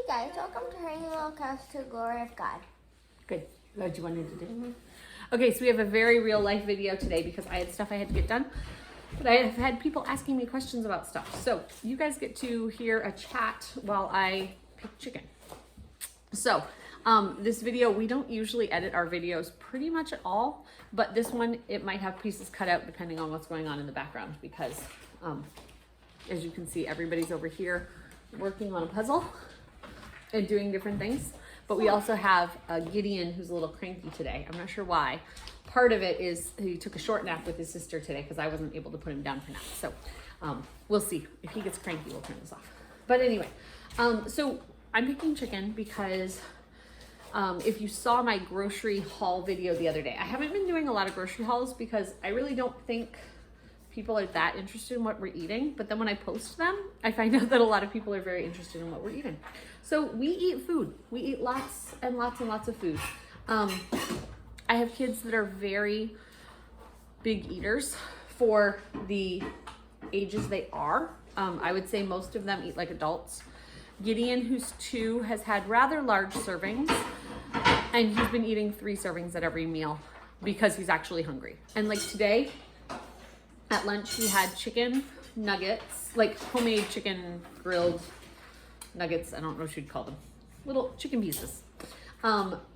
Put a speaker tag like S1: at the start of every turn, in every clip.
S1: guys, welcome to Her Little Cast to Glory of God.
S2: Good. What you wanted to do? Okay, so we have a very real life video today because I had stuff I had to get done. But I have had people asking me questions about stuff. So you guys get to hear a chat while I pick chicken. So this video, we don't usually edit our videos pretty much at all, but this one, it might have pieces cut out depending on what's going on in the background because as you can see, everybody's over here working on a puzzle and doing different things. But we also have Gideon, who's a little cranky today. I'm not sure why. Part of it is he took a short nap with his sister today because I wasn't able to put him down for nap. So we'll see. If he gets cranky, we'll turn this off. But anyway, so I'm picking chicken because if you saw my grocery haul video the other day, I haven't been doing a lot of grocery hauls because I really don't think people are that interested in what we're eating. But then when I post them, I find out that a lot of people are very interested in what we're eating. So we eat food. We eat lots and lots and lots of food. I have kids that are very big eaters for the ages they are. I would say most of them eat like adults. Gideon, who's 2, has had rather large servings, and he's been eating 3 servings at every meal because he's actually hungry. And like today, at lunch, he had chicken nuggets, like homemade chicken grilled nuggets. I don't know what you'd call them. Little chicken pieces.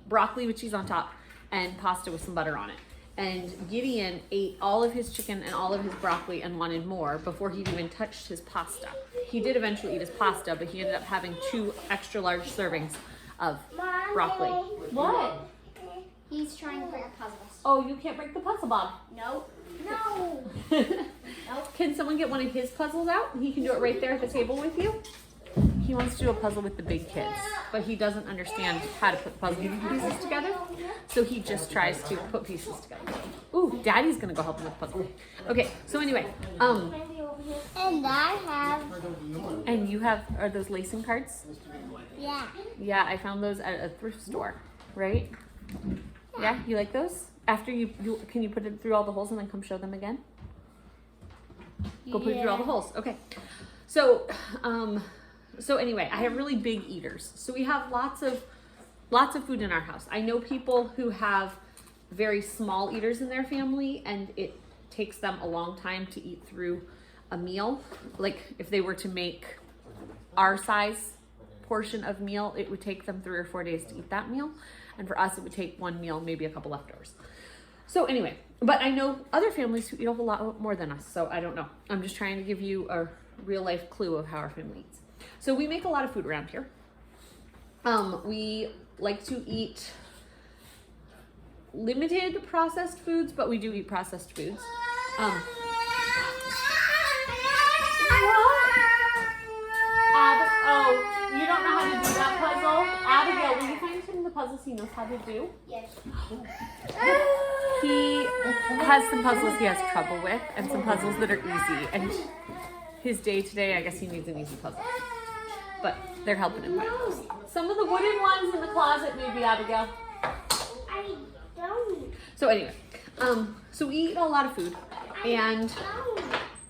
S2: Broccoli with cheese on top and pasta with some butter on it. And Gideon ate all of his chicken and all of his broccoli and wanted more before he even touched his pasta. He did eventually eat his pasta, but he ended up having 2 extra large servings of broccoli. What?
S1: He's trying to break puzzles.
S2: Oh, you can't break the puzzle, Bob.
S1: Nope. No.
S2: Nope. Can someone get one of his puzzles out? He can do it right there at the table with you. He wants to do a puzzle with the big kids, but he doesn't understand how to put puzzle pieces together. So he just tries to put pieces together. Ooh, Daddy's gonna go help him with the puzzle. Okay, so anyway,
S1: And I have.
S2: and you have, are those lacing cards?
S1: Yeah.
S2: Yeah, I found those at a thrift store, right? Yeah, you like those? After you can you put it through all the holes and then come show them again? Go put it through all the holes. Okay. So, so anyway, I have really big eaters. So we have lots of food in our house. I know people who have very small eaters in their family and it takes them a long time to eat through a meal. Like if they were to make our size portion of meal, it would take them 3 or 4 days to eat that meal. And for us, it would take 1 meal, maybe a couple leftovers. So anyway, but I know other families who eat a whole lot more than us. So I don't know. I'm just trying to give you a real life clue of how our family eats. So we make a lot of food around here. We like to eat limited processed foods, but we do eat processed foods. Oh, you don't know how to do that puzzle? Abigail, will you find him the puzzles he knows how to do?
S1: Yes.
S2: He has some puzzles he has trouble with and some puzzles that are easy. And his day today, I guess he needs an easy puzzle. But they're helping him find those. Some of the wooden ones in the closet, maybe, Abigail.
S1: I don't.
S2: So anyway, so we eat a lot of food. And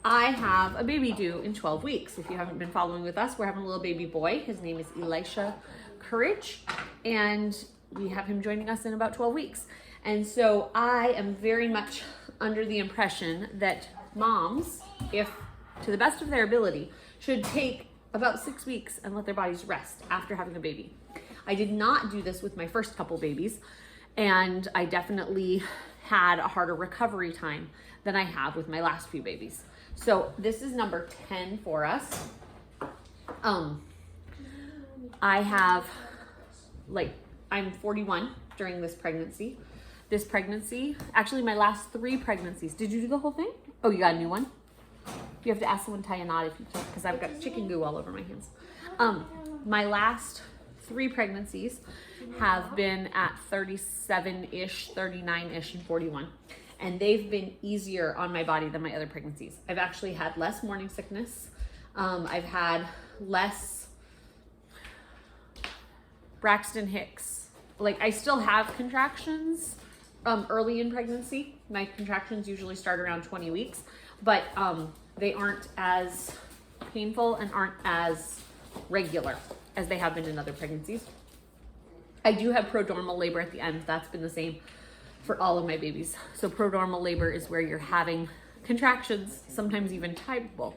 S2: I have a baby due in 12 weeks. If you haven't been following with us, we're having a little baby boy. His name is Elisha Courage. And we have him joining us in about 12 weeks. And so I am very much under the impression that moms, if to the best of their ability, should take about 6 weeks and let their bodies rest after having a baby. I did not do this with my first couple babies, and I definitely had a harder recovery time than I have with my last few babies. So this is number 10 for us. I have, I'm 41 during this pregnancy. Actually my last 3 pregnancies. Did you do the whole thing? Oh, you got a new one? You have to ask someone to tie a knot if you can't, because I've got chicken goo all over my hands. My last 3 pregnancies have been at 37-ish, 39-ish, and 41. And they've been easier on my body than my other pregnancies. I've actually had less morning sickness. I've had less Braxton Hicks. Like I still have contractions early in pregnancy. My contractions usually start around 20 weeks, but they aren't as painful and aren't as regular as they have been in other pregnancies. I do have prodromal labor at the end. That's been the same for all of my babies. So prodromal labor is where you're having contractions, sometimes even timeable,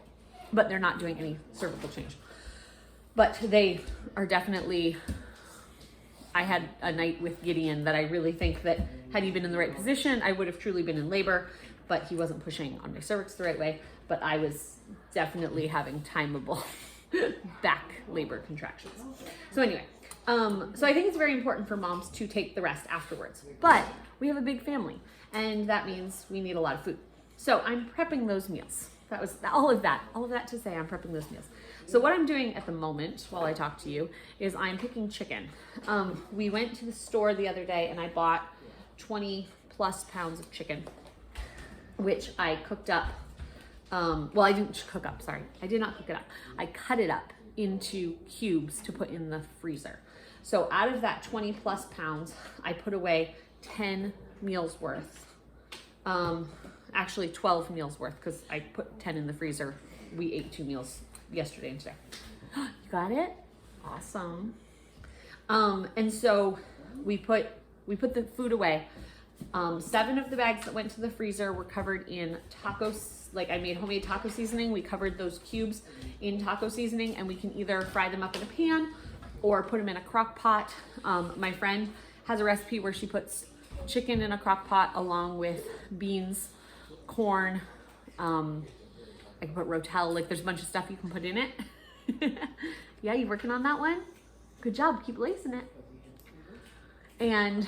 S2: but they're not doing any cervical change. But they are definitely, I had a night with Gideon that I really think that had he been in the right position, I would have truly been in labor, but he wasn't pushing on my cervix the right way. But I was definitely having timeable back labor contractions. So anyway, so I think it's very important for moms to take the rest afterwards. But we have a big family, and that means we need a lot of food. So I'm prepping those meals. That was all of that to say I'm prepping those meals. So what I'm doing at the moment while I talk to you is I'm picking chicken. We went to the store the other day and I bought 20 plus pounds of chicken, which I cooked up. Well, I didn't cook up, sorry. I did not cook it up. I cut it up into cubes to put in the freezer. So out of that 20 plus pounds, I put away 10 meals worth. Actually 12 meals worth, because I put 10 in the freezer. We ate 2 meals yesterday and today. You got it? Awesome. And so we put the food away. 7 of the bags that went to the freezer were covered in tacos. Like I made homemade taco seasoning. We covered those cubes in taco seasoning, and we can either fry them up in a pan or put them in a crock pot. My friend has a recipe where she puts chicken in a crock pot along with beans, corn, I can put rotel, like there's a bunch of stuff you can put in it. Yeah, you working on that one? Good job, keep lacing it. And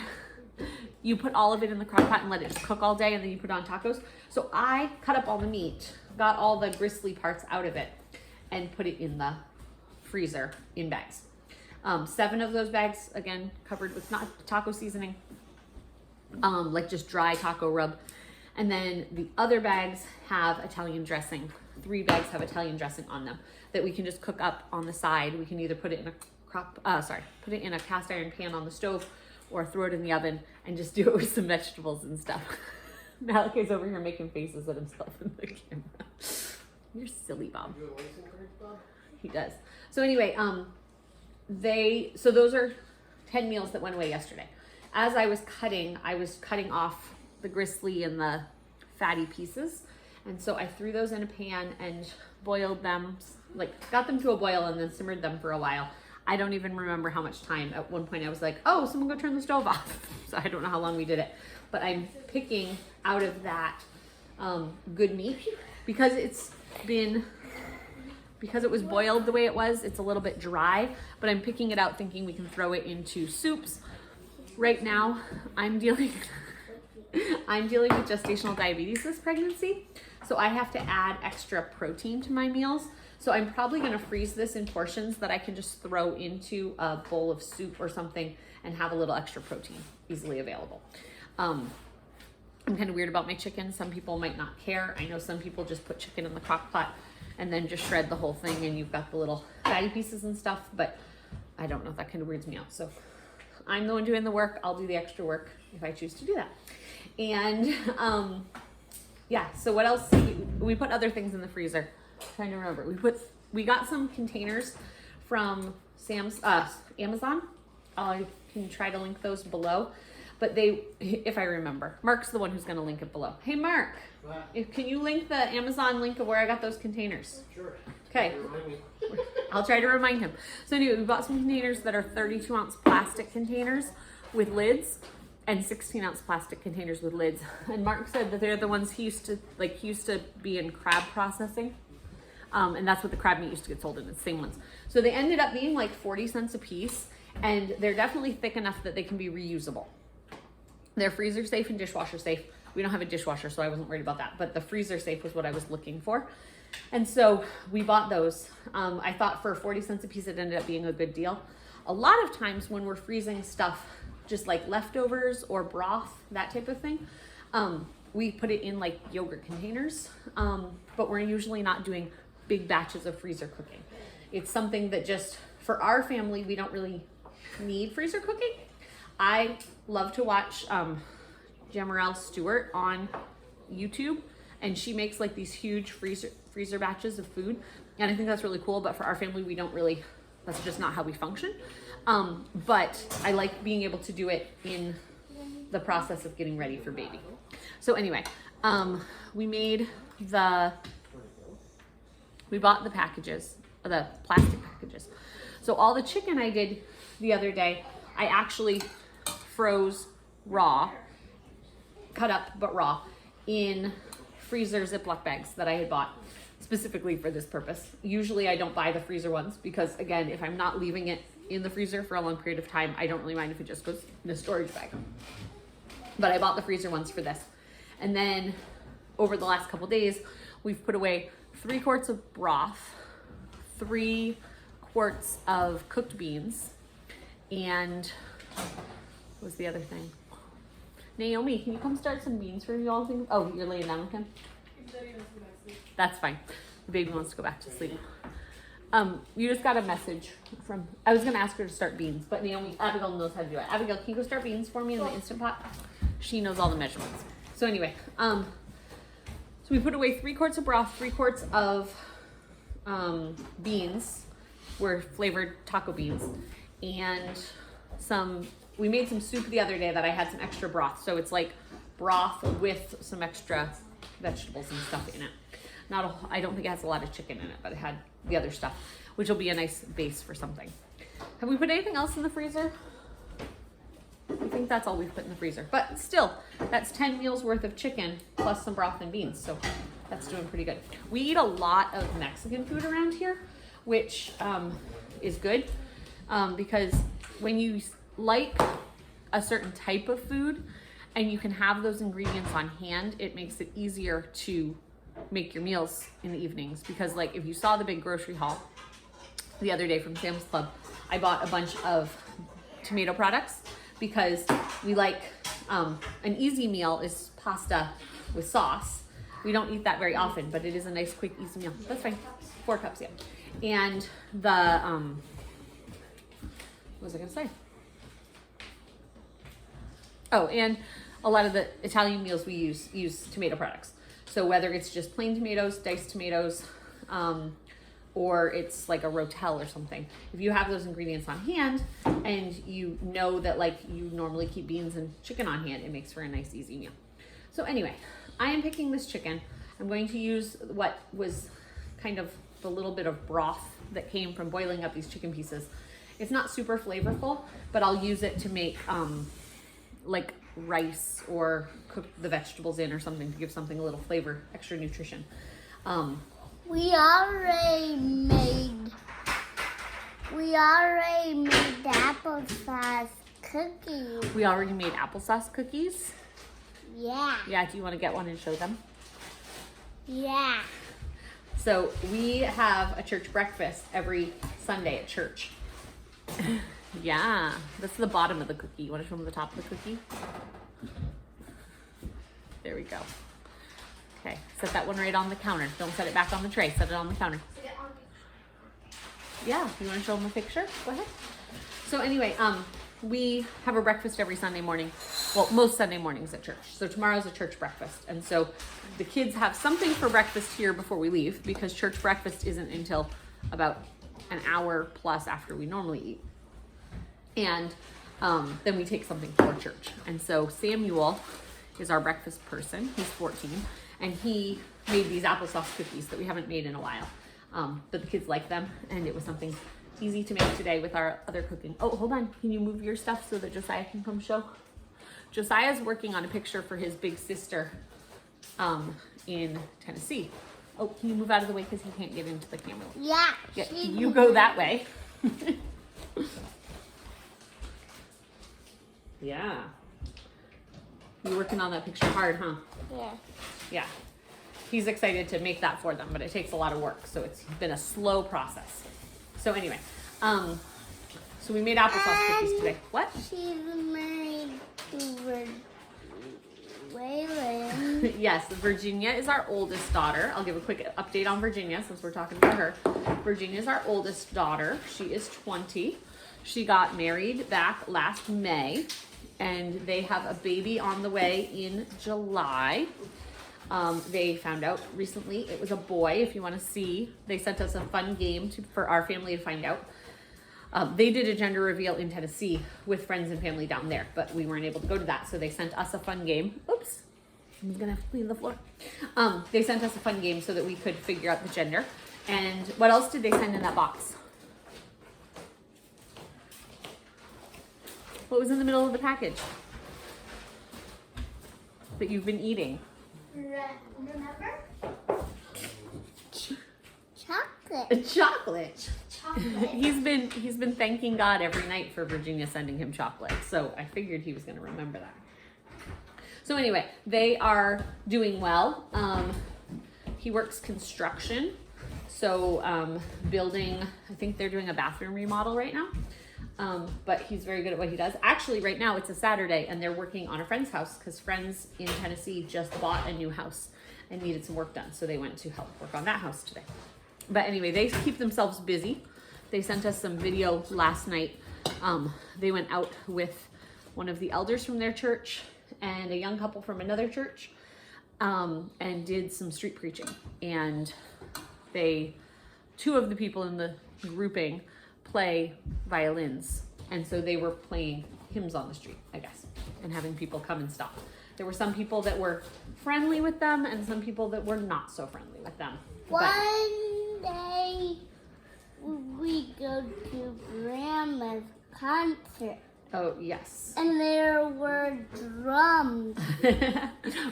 S2: you put all of it in the crock pot and let it just cook all day, and then you put on tacos. So I cut up all the meat, got all the gristly parts out of it, and put it in the freezer in bags. 7 of those bags, again, covered with not taco seasoning, like just dry taco rub. And then the other bags have Italian dressing. 3 bags have Italian dressing on them that we can just cook up on the side. We can either put it in put it in a cast iron pan on the stove, or throw it in the oven and just do it with some vegetables and stuff. Malachi's over here making faces at himself in the camera. You're silly, Bob. He does. So anyway, so those are 10 meals that went away yesterday. As I was cutting off the gristly and the fatty pieces. And so I threw those in a pan and boiled them, like got them to a boil and then simmered them for a while. I don't even remember how much time. At one point I was like, oh, someone go turn the stove off. So I don't know how long we did it, but I'm picking out of that good meat because it was boiled the way it was. It's a little bit dry, but I'm picking it out thinking we can throw it into soups. Right now I'm dealing with gestational diabetes this pregnancy, so I have to add extra protein to my meals. So I'm probably going to freeze this in portions that I can just throw into a bowl of soup or something and have a little extra protein easily available. I'm kind of weird about my chicken. Some people might not care. I know some people just put chicken in the crock pot and then just shred the whole thing and you've got the little fatty pieces and stuff, but I don't know, that kind of weirds me out. So I'm the one doing the work. I'll do the extra work if I choose to do that. And yeah, so what else? We put other things in the freezer. I'm trying to remember. We got some containers from Amazon. I can try to link those below. But if I remember, Mark's the one who's going to link it below. Hey, Mark, can you link the Amazon link of where I got those containers?
S3: Sure.
S2: Okay. I'll try to remind him. So anyway, we bought some containers that are 32-ounce plastic containers with lids and 16-ounce plastic containers with lids. And Mark said that they're the ones he used to be in crab processing. And that's what the crab meat used to get sold in, the same ones. So they ended up being like 40 cents a piece, and they're definitely thick enough that they can be reusable. They're freezer safe and dishwasher safe. We don't have a dishwasher, so I wasn't worried about that, but the freezer safe was what I was looking for. And so we bought those. I thought for 40 cents a piece, it ended up being a good deal. A lot of times when we're freezing stuff, just like leftovers or broth, that type of thing, we put it in like yogurt containers, but we're usually not doing big batches of freezer cooking. It's something that just, for our family, we don't really need freezer cooking. I love to watch Jamarelle Stewart on YouTube, and she makes like these huge freezer batches of food, and I think that's really cool. But for our family, we don't really That's just not how we function. But I like being able to do it in the process of getting ready for baby. So anyway, we bought the packages, the plastic packages. So all the chicken I did the other day, I actually froze raw, cut up but raw, in freezer Ziploc bags that I had bought specifically for this purpose. Usually I don't buy the freezer ones because, again, if I'm not leaving it in the freezer for a long period of time, I don't really mind if it just goes in a storage bag. But I bought the freezer ones for this. And then over the last couple days, we've put away 3 quarts of broth, 3 quarts of cooked beans, and what was the other thing? Naomi, can you come start some beans for me? All things? Oh, you're laying down with him? That's fine. The baby wants to go back to sleep. You just got a message from, I was gonna ask her to start beans, but Naomi, Abigail knows how to do it. Abigail, can you go start beans for me in the Instant Pot? She knows all the measurements. So anyway, so we put away 3 quarts of broth, 3 quarts of beans, were flavored taco beans, and we made some soup the other day that I had some extra broth. So it's like broth with some extra vegetables and stuff in it. I don't think it has a lot of chicken in it, but it had the other stuff, which will be a nice base for something. Have we put anything else in the freezer? I think that's all we've put in the freezer, but still, that's 10 meals worth of chicken plus some broth and beans. So that's doing pretty good. We eat a lot of Mexican food around here, which is good because when you like a certain type of food and you can have those ingredients on hand, it makes it easier to make your meals in the evenings. Because like if you saw the big grocery haul the other day from Sam's Club, I bought a bunch of tomato products because we like an easy meal is pasta with sauce. We don't eat that very often, but it is a nice quick easy meal. That's fine. 4 cups, yeah. And the what was I gonna say? Oh, and a lot of the Italian meals we use tomato products. So whether it's just plain tomatoes, diced tomatoes, or it's like a rotel or something. If you have those ingredients on hand and you know that like you normally keep beans and chicken on hand, it makes for a nice easy meal. So anyway, I am picking this chicken. I'm going to use what was kind of the little bit of broth that came from boiling up these chicken pieces. It's not super flavorful, but I'll use it to make like rice or cook the vegetables in or something to give something a little flavor, extra nutrition.
S1: We already made the applesauce cookies.
S2: We already made applesauce cookies.
S1: Yeah.
S2: Yeah, do you want to get one and show them?
S1: Yeah.
S2: So we have a church breakfast every Sunday at church. Yeah, that's the bottom of the cookie. You want to show them the top of the cookie? There we go. Okay, set that one right on the counter. Don't set it back on the tray. Set it on the counter. Yeah, you want to show them a picture? Go ahead. So anyway, we have a breakfast every Sunday morning. Well, most Sunday mornings at church. So tomorrow's a church breakfast. And so the kids have something for breakfast here before we leave because church breakfast isn't until about an hour plus after we normally eat. And then we take something for church. And so Samuel is our breakfast person. He's 14. And he made these applesauce cookies that we haven't made in a while. But the kids like them. And it was something easy to make today with our other cooking. Oh, hold on. Can you move your stuff so that Josiah can come show? Josiah's working on a picture for his big sister in Tennessee. Oh, can you move out of the way because he can't get into the camera?
S1: Yeah.
S2: You go that way. Yeah. You're working on that picture hard, huh?
S1: Yeah.
S2: Yeah. He's excited to make that for them, but it takes a lot of work, so it's been a slow process. So anyway, so we made applesauce cookies today. What?
S1: She's married to Waylon.
S2: Yes, Virginia is our oldest daughter. I'll give a quick update on Virginia since we're talking about her. Virginia is our oldest daughter. She is 20. She got married back last May, and they have a baby on the way in July. They found out recently it was a boy. If you want to see, they sent us a fun game for our family to find out. They did a gender reveal in Tennessee with friends and family down there, but we weren't able to go to that. So they sent us a fun game. Oops, I'm gonna have to clean the floor. They sent us a fun game so that we could figure out the gender. And what else did they send in that box? What was in the middle of the package that you've been eating?
S1: Remember? Chocolate.
S2: A chocolate.
S1: Chocolate.
S2: He's been thanking God every night for Virginia sending him chocolate. So I figured he was going to remember that. So anyway, they are doing well. He works construction. So building, I think they're doing a bathroom remodel right now. But he's very good at what he does. Actually, right now it's a Saturday and they're working on a friend's house because friends in Tennessee just bought a new house and needed some work done. So they went to help work on that house today. But anyway, they keep themselves busy. They sent us some video last night. They went out with one of the elders from their church and a young couple from another church and did some street preaching. And two of the people in the grouping play violins. And so they were playing hymns on the street, I guess, and having people come and stop. There were some people that were friendly with them and some people that were not so friendly with them.
S1: One day we go to Grandma's concert.
S2: Oh, yes.
S1: And there were drums.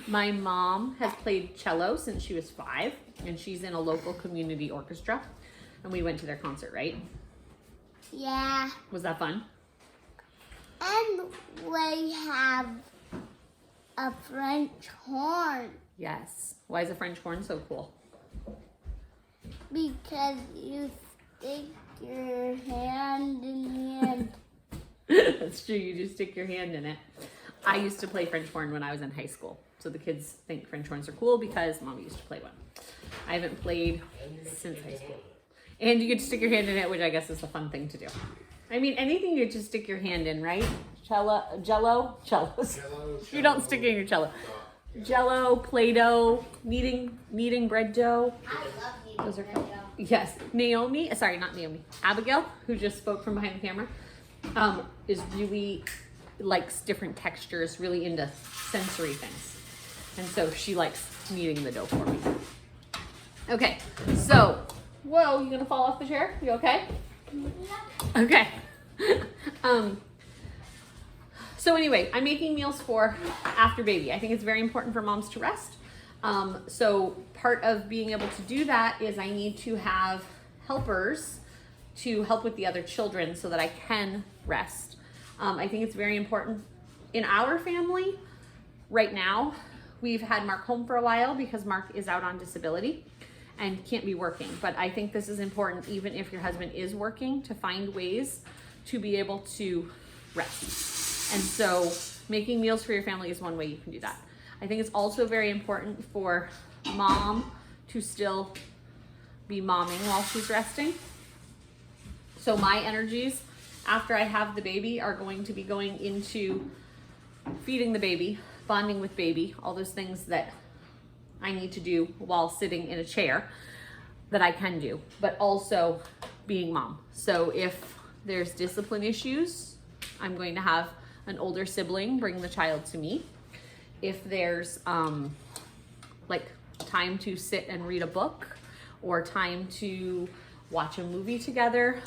S2: My mom has played cello since she was 5, and she's in a local community orchestra. And we went to their concert, right?
S1: Yeah.
S2: Was that fun?
S1: And we have a French horn.
S2: Yes. Why is a French horn so cool?
S1: Because you stick your hand in it.
S2: That's true. You just stick your hand in it. I used to play French horn when I was in high school. So the kids think French horns are cool because Mom used to play one. I haven't played since high school. And you get to stick your hand in it, which I guess is a fun thing to do. I mean, anything you just stick your hand in, right? Jellos. You don't stick it in your cello. Jello, Play-Doh, kneading bread dough.
S1: I love you.
S2: Those are cool. Yes, Abigail, who just spoke from behind the camera, is really likes different textures, really into sensory things. And so she likes kneading the dough for me. Okay, so, whoa, you gonna fall off the chair? You okay? Okay. So anyway, I'm making meals for after baby. I think it's very important for moms to rest. So part of being able to do that is I need to have helpers to help with the other children so that I can rest. I think it's very important in our family. Right now, we've had Mark home for a while because Mark is out on disability and can't be working. But I think this is important even if your husband is working, to find ways to be able to rest. And so making meals for your family is one way you can do that. I think it's also very important for mom to still be momming while she's resting. So my energies after I have the baby are going to be going into feeding the baby, bonding with baby, all those things that I need to do while sitting in a chair that I can do, but also being mom. So if there's discipline issues, I'm going to have an older sibling bring the child to me. If there's like time to sit and read a book, or time to watch a movie together,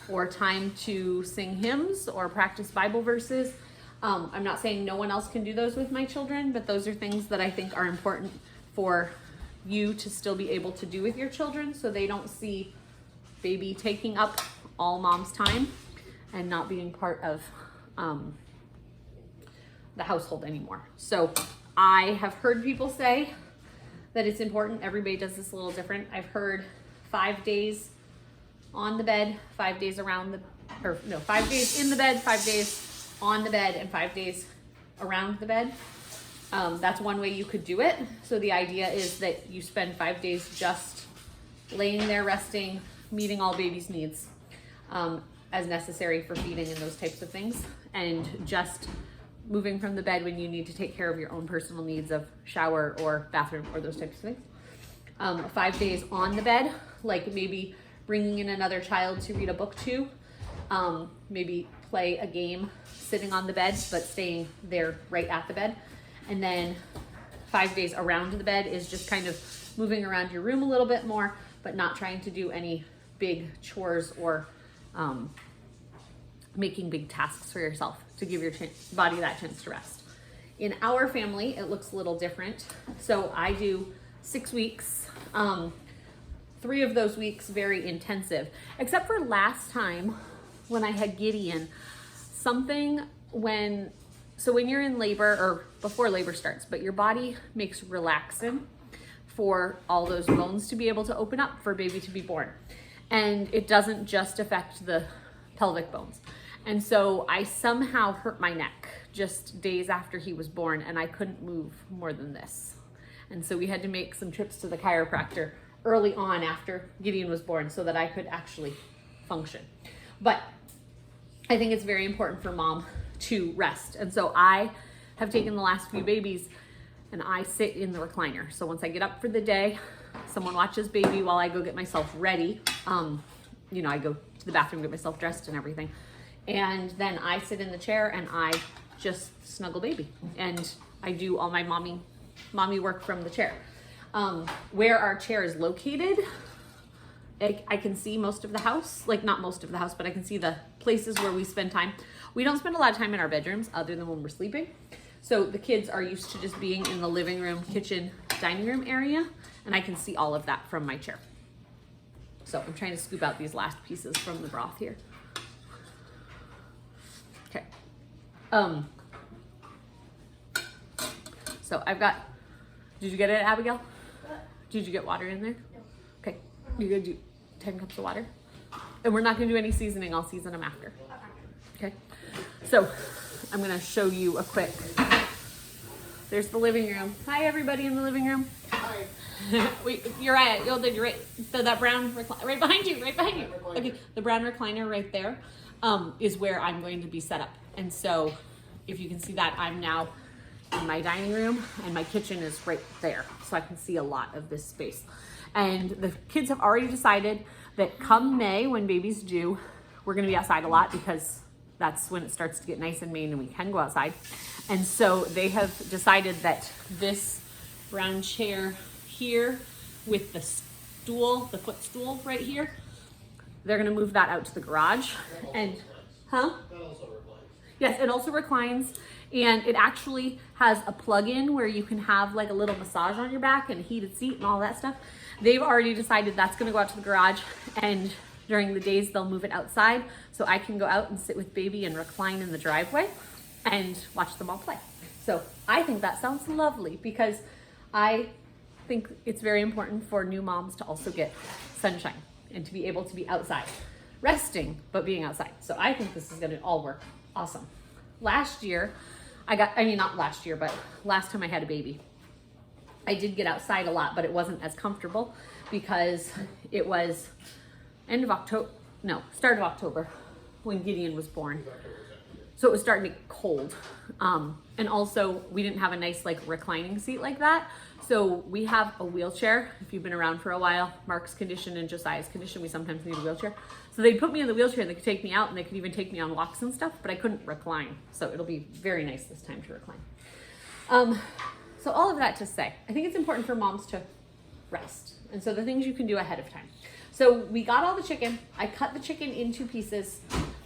S2: or time to sing hymns or practice Bible verses. I'm not saying no one else can do those with my children, but those are things that I think are important for you to still be able to do with your children so they don't see baby taking up all mom's time and not being part of the household anymore. So I have heard people say that it's important. Everybody does this a little different. I've heard 5 days on the bed, 5 days 5 days in the bed, 5 days on the bed, and 5 days around the bed. That's one way you could do it. So the idea is that you spend 5 days just laying there resting, meeting all baby's needs as necessary for feeding and those types of things, and just moving from the bed when you need to take care of your own personal needs of shower or bathroom or those types of things. 5 days on the bed, like maybe bringing in another child to read a book to, maybe play a game sitting on the bed, but staying there right at the bed. And then 5 days around the bed is just kind of moving around your room a little bit more, but not trying to do any big chores or making big tasks for yourself to give your body that chance to rest. In our family, it looks a little different. So I do 6 weeks, 3 of those weeks very intensive, except for last time when I had Gideon, when you're in labor or before labor starts, but your body makes relaxin for all those bones to be able to open up for baby to be born. And it doesn't just affect the pelvic bones. And so I somehow hurt my neck just days after he was born, and I couldn't move more than this. And so we had to make some trips to the chiropractor early on after Gideon was born so that I could actually function. But I think it's very important for mom to rest. And so I have taken the last few babies and I sit in the recliner. So once I get up for the day, someone watches baby while I go get myself ready. I go to the bathroom, get myself dressed and everything. And then I sit in the chair and I just snuggle baby. And I do all my mommy work from the chair. Where our chair is located, I can see most of the house, like not most of the house, but I can see the places where we spend time. We don't spend a lot of time in our bedrooms other than when we're sleeping. So the kids are used to just being in the living room, kitchen, dining room area, and I can see all of that from my chair. So I'm trying to scoop out these last pieces from the broth here. Okay. So I've got, did you get it, Abigail? Did you get water in there?
S1: No.
S2: Okay, you're gonna do 10 cups of water? And we're not gonna do any seasoning, I'll season them after. Okay, so I'm gonna show you a quick, there's the living room. Hi everybody in the living room.
S3: Hi.
S2: Wait, you're right, you're right. So that brown right behind you, Okay, the brown recliner right there is where I'm going to be set up. And so if you can see that, I'm now in my dining room and my kitchen is right there. So I can see a lot of this space. And the kids have already decided that come May, when baby's due, we're gonna be outside a lot because that's when it starts to get nice in Maine and we can go outside. And so they have decided that this brown chair here with the stool, the footstool right here, they're gonna move that out to the garage. And, huh?
S3: That also reclines.
S2: Yes, it also reclines, and it actually has a plug-in where you can have like a little massage on your back and a heated seat and all that stuff. They've already decided that's gonna go out to the garage, and during the days they'll move it outside so I can go out and sit with baby and recline in the driveway and watch them all play. So I think that sounds lovely because I think it's very important for new moms to also get sunshine and to be able to be outside, resting, but being outside. So I think this is gonna all work awesome. Last year, not last year, but last time I had a baby, I did get outside a lot, but it wasn't as comfortable because it was start of October when Gideon was born. So it was starting to get cold. And also we didn't have a nice like reclining seat like that. So we have a wheelchair. If you've been around for a while, Mark's condition and Josiah's condition, we sometimes need a wheelchair. So they put me in the wheelchair and they could take me out and they could even take me on walks and stuff, but I couldn't recline. So it'll be very nice this time to recline. So all of that to say, I think it's important for moms to rest. And so the things you can do ahead of time. So we got all the chicken. I cut the chicken into pieces,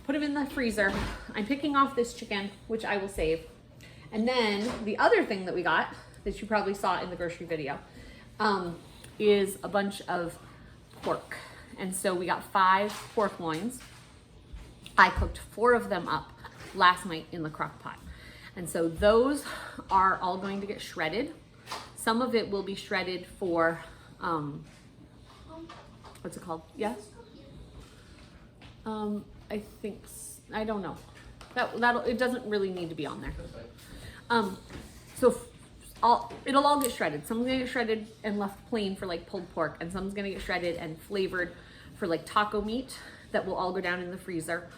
S2: put them in the freezer. I'm picking off this chicken, which I will save. And then the other thing that we got, that you probably saw in the grocery video, is a bunch of pork. And so we got 5 pork loins. I cooked 4 of them up last night in the crock pot. And so those are all going to get shredded. Some of it will be shredded for, what's it called? Yeah? I think, I don't know. It doesn't really need to be on there. So it'll all get shredded. Some's gonna get shredded and left plain for like pulled pork, and some's gonna get shredded and flavored for like taco meat that will all go down in the freezer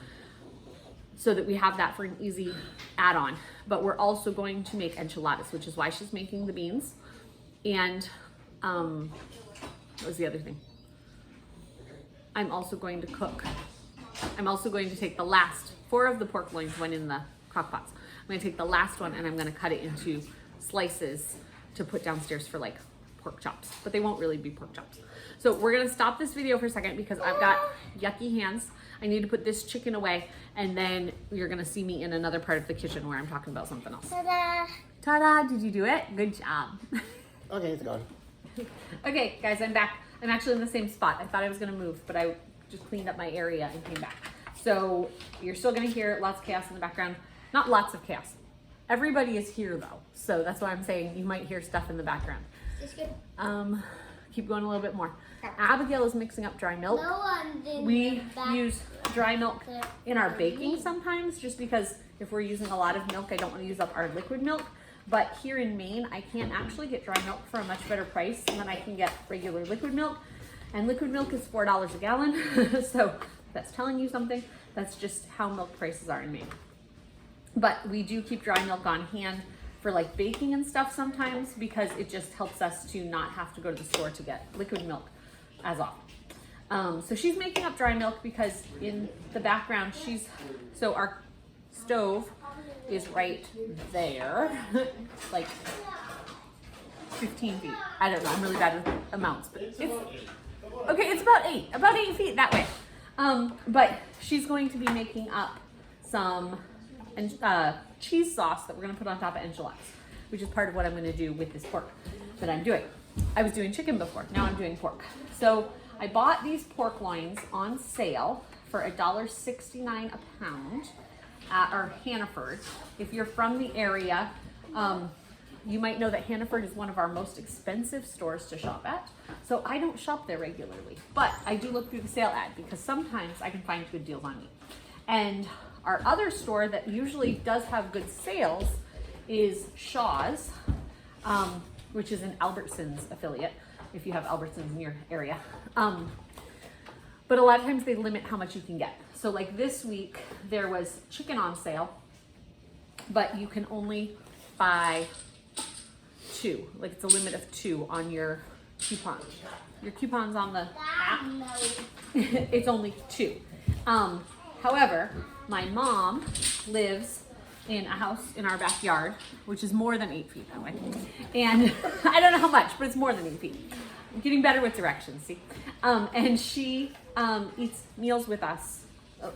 S2: so that we have that for an easy add-on. But we're also going to make enchiladas, which is why she's making the beans. And what was the other thing? I'm also going to cook I'm also going to take the last 4 of the pork loins went in the crock pots. I'm going to take the last one and I'm going to cut it into slices to put downstairs for like pork chops, but they won't really be pork chops. So we're going to stop this video for a second because I've got yucky hands. I need to put this chicken away, and then you're going to see me in another part of the kitchen where I'm talking about something else.
S1: Ta-da!
S2: Ta-da! Did you do it? Good job.
S3: Okay, it's gone.
S2: Okay, guys, I'm back. I'm actually in the same spot. I thought I was going to move, but I just cleaned up my area and came back. So you're still going to hear lots of chaos in the background. Not lots of chaos. Everybody is here, though. So that's why I'm saying you might hear stuff in the background.
S1: Is this good?
S2: Keep going a little bit more. Abigail is mixing up dry milk.
S1: No one did
S2: We
S1: that.
S2: use dry milk in our baking sometimes, just because if we're using a lot of milk, I don't want to use up our liquid milk. But here in Maine, I can't actually get dry milk for a much better price than I can get regular liquid milk. And liquid milk is $4 a gallon. So that's telling you something. That's just how milk prices are in Maine. But we do keep dry milk on hand for like baking and stuff sometimes, because it just helps us to not have to go to the store to get liquid milk as often. So she's making up dry milk because in the background so our stove is right there, like 15 feet. I don't know, I'm really bad with amounts, but it's, okay, it's about 8 feet that way. But she's going to be making up some cheese sauce that we're going to put on top of enchiladas, which is part of what I'm going to do with this pork that I'm doing. I was doing chicken before, now I'm doing pork. So I bought these pork loins on sale for $1.69 a pound at our Hannaford. If you're from the area, you might know that Hannaford is one of our most expensive stores to shop at. So I don't shop there regularly, but I do look through the sale ad because sometimes I can find good deals on meat. And our other store that usually does have good sales is Shaw's, which is an Albertsons affiliate, if you have Albertsons in your area. But a lot of times they limit how much you can get. So like this week, there was chicken on sale, but you can only buy 2. Like it's a limit of 2 on your coupon. Your coupon's on the app. It's only 2. However, my mom lives in a house in our backyard, which is more than 8 feet that way. And I don't know how much, but it's more than 8 feet. I'm getting better with directions, see? And she eats meals with us.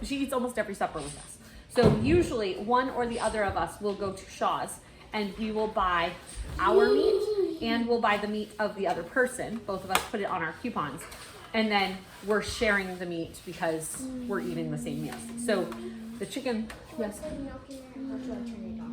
S2: She eats almost every supper with us. So usually one or the other of us will go to Shaw's and we will buy our meat and we'll buy the meat of the other person. Both of us put it on our coupons. And then we're sharing the meat because we're eating the same meals. So the chicken, yes.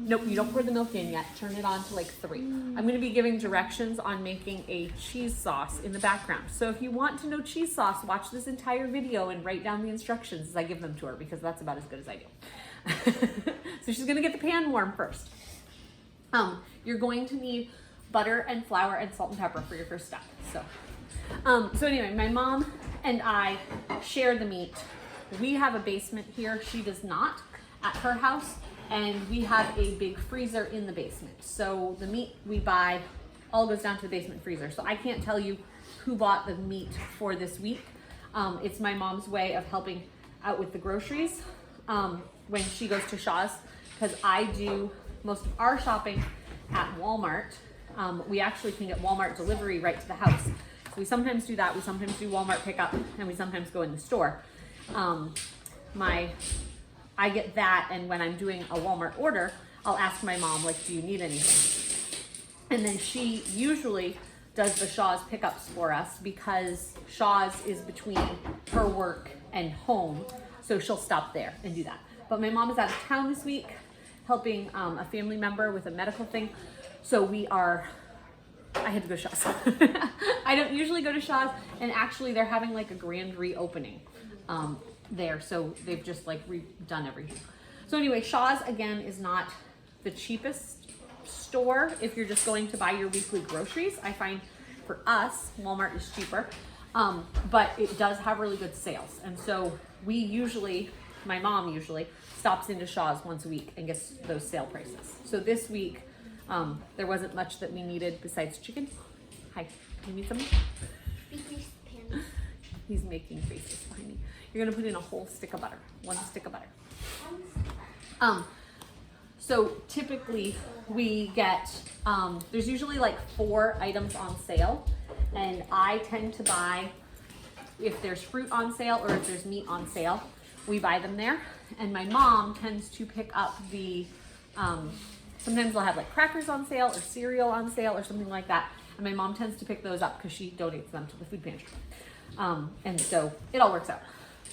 S2: Nope, you don't pour the milk in yet. Turn it on to like 3. I'm going to be giving directions on making a cheese sauce in the background. So if you want to know cheese sauce, watch this entire video and write down the instructions as I give them to her, because that's about as good as I do. So she's going to get the pan warm first. You're going to need butter and flour and salt and pepper for your first step. So anyway, my mom and I share the meat. We have a basement here. She does not at her house. And we have a big freezer in the basement. So the meat we buy all goes down to the basement freezer. So I can't tell you who bought the meat for this week. It's my mom's way of helping out with the groceries when she goes to Shaw's, because I do most of our shopping at Walmart. We actually can get Walmart delivery right to the house. So we sometimes do that. We sometimes do Walmart pickup, and we sometimes go in the store. I get that, and when I'm doing a Walmart order, I'll ask my mom, like, do you need anything? And then she usually does the Shaw's pickups for us because Shaw's is between her work and home, so she'll stop there and do that. But my mom is out of town this week helping a family member with a medical thing, so I had to go to Shaw's. I don't usually go to Shaw's, and actually they're having like a grand reopening there, so they've just like redone everything. So anyway, Shaw's again is not the cheapest store if you're just going to buy your weekly groceries. I find for us, Walmart is cheaper, but it does have really good sales. And so my mom usually stops into Shaw's once a week and gets those sale prices. So this week, there wasn't much that we needed besides chicken. Hi, you need something? He's making faces behind me. You're gonna put in a whole stick of butter, 1 stick of butter. So typically we get, there's usually like 4 items on sale, and I tend to buy, if there's fruit on sale or if there's meat on sale, we buy them there. And my mom tends to pick up the, sometimes they'll have like crackers on sale or cereal on sale or something like that. And my mom tends to pick those up because she donates them to the food pantry. And so it all works out.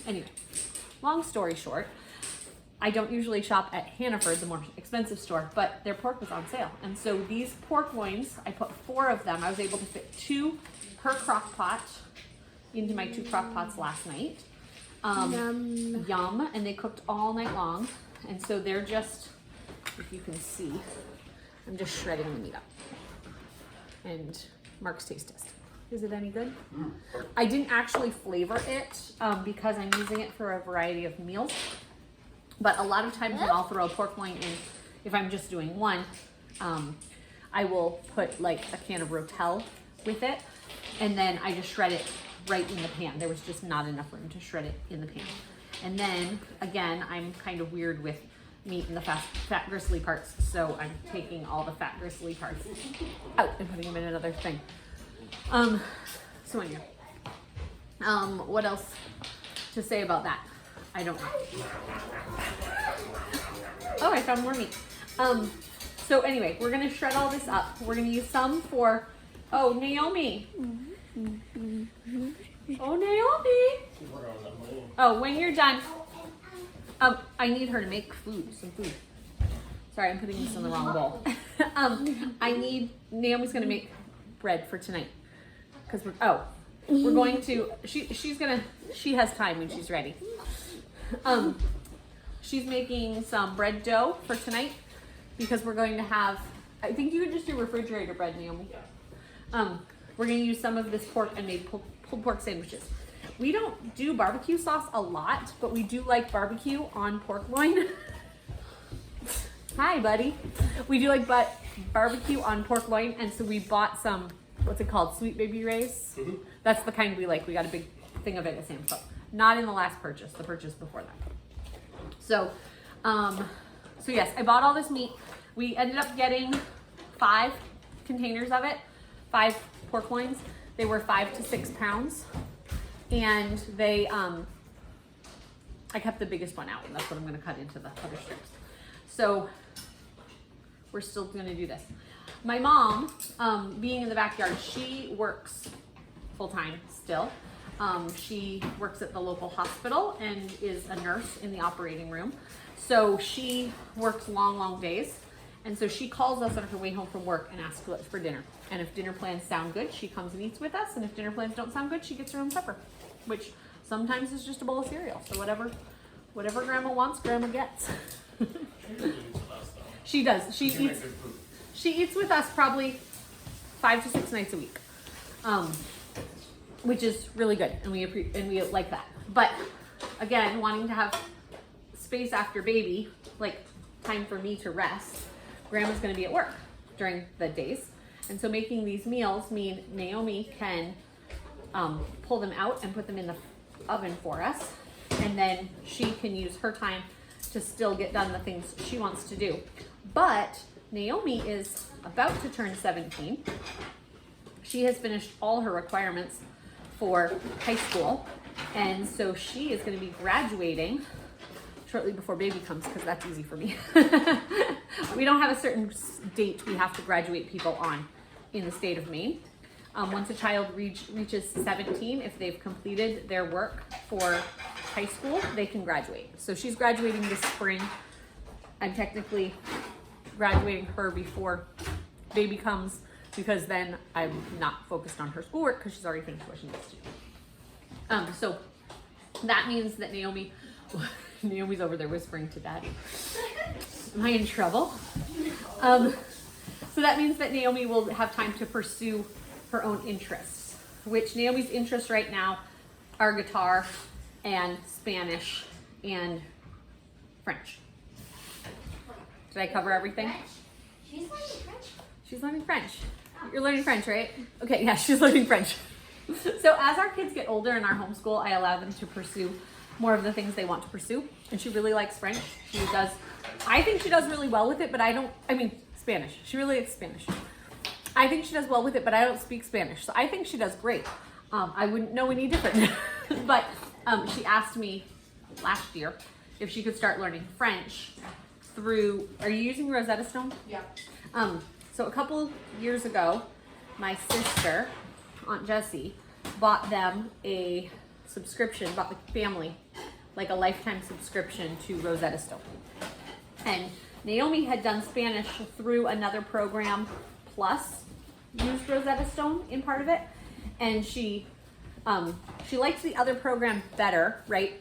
S2: Anyway, long story short, I don't usually shop at Hannaford, the more expensive store, but their pork was on sale. And so these pork loins, I put 4 of them. I was able to fit 2 per crock pot into my 2 crock pots last night. Yum. And they cooked all night long. And so they're just, if you can see, I'm just shredding the meat up. And Mark's taste test. Is it any good? I didn't actually flavor it because I'm using it for a variety of meals. But a lot of times when I'll throw a pork loin in, if I'm just doing one, I will put like a can of Rotel with it, and then I just shred it right in the pan. There was just not enough room to shred it in the pan. And then, again, I'm kind of weird with meat in the fat gristly parts, so I'm taking all the fat gristly parts out and putting them in another thing. So anyway, what else to say about that? I don't know. Oh, I found more meat. So anyway, we're gonna shred all this up. We're gonna use some for, oh, Naomi. Oh, Naomi. Oh, when you're done. I need her to make some food. Sorry, I'm putting this in the wrong bowl. Naomi's gonna make bread for tonight. Cause we're going to, she has time when she's ready. She's making some bread dough for tonight because we're going to have, I think you would just do refrigerator bread, Naomi. We're going to use some of this pork and made pulled pork sandwiches. We don't do barbecue sauce a lot, but we do like barbecue on pork loin. Hi, buddy. We do like barbecue on pork loin, and so we bought some, what's it called, Sweet Baby Ray's? Mm-hmm. That's the kind we like. We got a big thing of it at Sam's Club. Not in the last purchase, the purchase before that. So yes, I bought all this meat. We ended up getting 5 containers of it, 5 pork loins. They were 5 to 6 pounds. And they, I kept the biggest one out, and that's what I'm gonna cut into the other strips. So we're still gonna do this. My mom, being in the backyard, she works full-time still. She works at the local hospital and is a nurse in the operating room. So she works long days. And so she calls us on her way home from work and asks us for dinner. And if dinner plans sound good, she comes and eats with us. And if dinner plans don't sound good, she gets her own supper, which sometimes is just a bowl of cereal. So whatever grandma wants, grandma gets. She does. She eats with us probably 5 to 6 nights a week. Which is really good, and we like that. But again, wanting to have space after baby, like time for me to rest, grandma's gonna be at work during the days. And so making these meals mean Naomi can pull them out and put them in the oven for us. And then she can use her time to still get done the things she wants to do. But Naomi is about to turn 17. She has finished all her requirements for high school, and so she is going to be graduating shortly before baby comes, because that's easy for me. We don't have a certain date we have to graduate people on in the state of Maine. Once a child reaches 17, if they've completed their work for high school, they can graduate. So she's graduating this spring. I'm technically graduating her before baby comes, because then I'm not focused on her schoolwork because she's already finished what she needs to do. So that means that Naomi's over there whispering to Daddy. Am I in trouble? So that means that Naomi will have time to pursue her own interests, which Naomi's interests right now are guitar and Spanish and French. Did I cover everything?
S1: She's learning French.
S2: She's learning French. You're learning French, right? Okay, yeah, she's learning French. So as our kids get older in our homeschool, I allow them to pursue more of the things they want to pursue. And she really likes French. She does, I think she does really well with it, but Spanish. She really likes Spanish. I think she does well with it, but I don't speak Spanish. So I think she does great. I wouldn't know any different. But she asked me last year if she could start learning French through, are you using Rosetta Stone?
S3: Yeah.
S2: So a couple years ago, my sister, Aunt Jessie, bought them a subscription, bought the family like a lifetime subscription to Rosetta Stone. And Naomi had done Spanish through another program plus used Rosetta Stone in part of it. And she likes the other program better, right?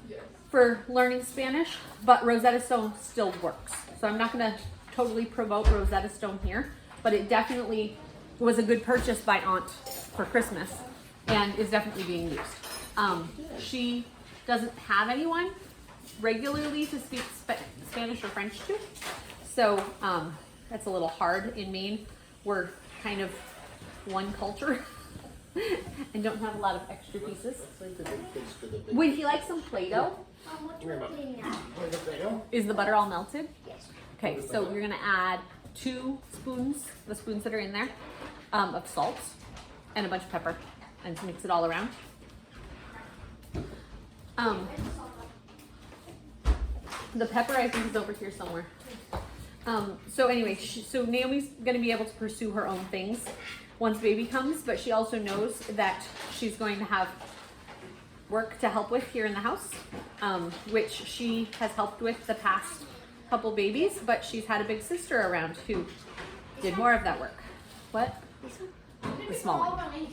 S3: Yes.
S2: For learning Spanish, but Rosetta Stone still works. So I'm not gonna totally promote Rosetta Stone here, but it definitely was a good purchase by Aunt for Christmas and is definitely being used. She doesn't have anyone regularly to speak Spanish or French to. So that's a little hard in Maine. We're kind of one culture and don't have a lot of extra pieces. Would he like some Play-Doh?
S1: What do I put in now?
S2: Is the butter all melted?
S1: Yes.
S2: Okay, so you're gonna add 2 spoons, the spoons that are in there, of salt and a bunch of pepper, and mix it all around. The pepper I think is over here somewhere. So anyway, so Naomi's gonna be able to pursue her own things once baby comes, but she also knows that she's going to have work to help with here in the house, which she has helped with the past couple babies, but she's had a big sister around who did more of that work. What? The small one.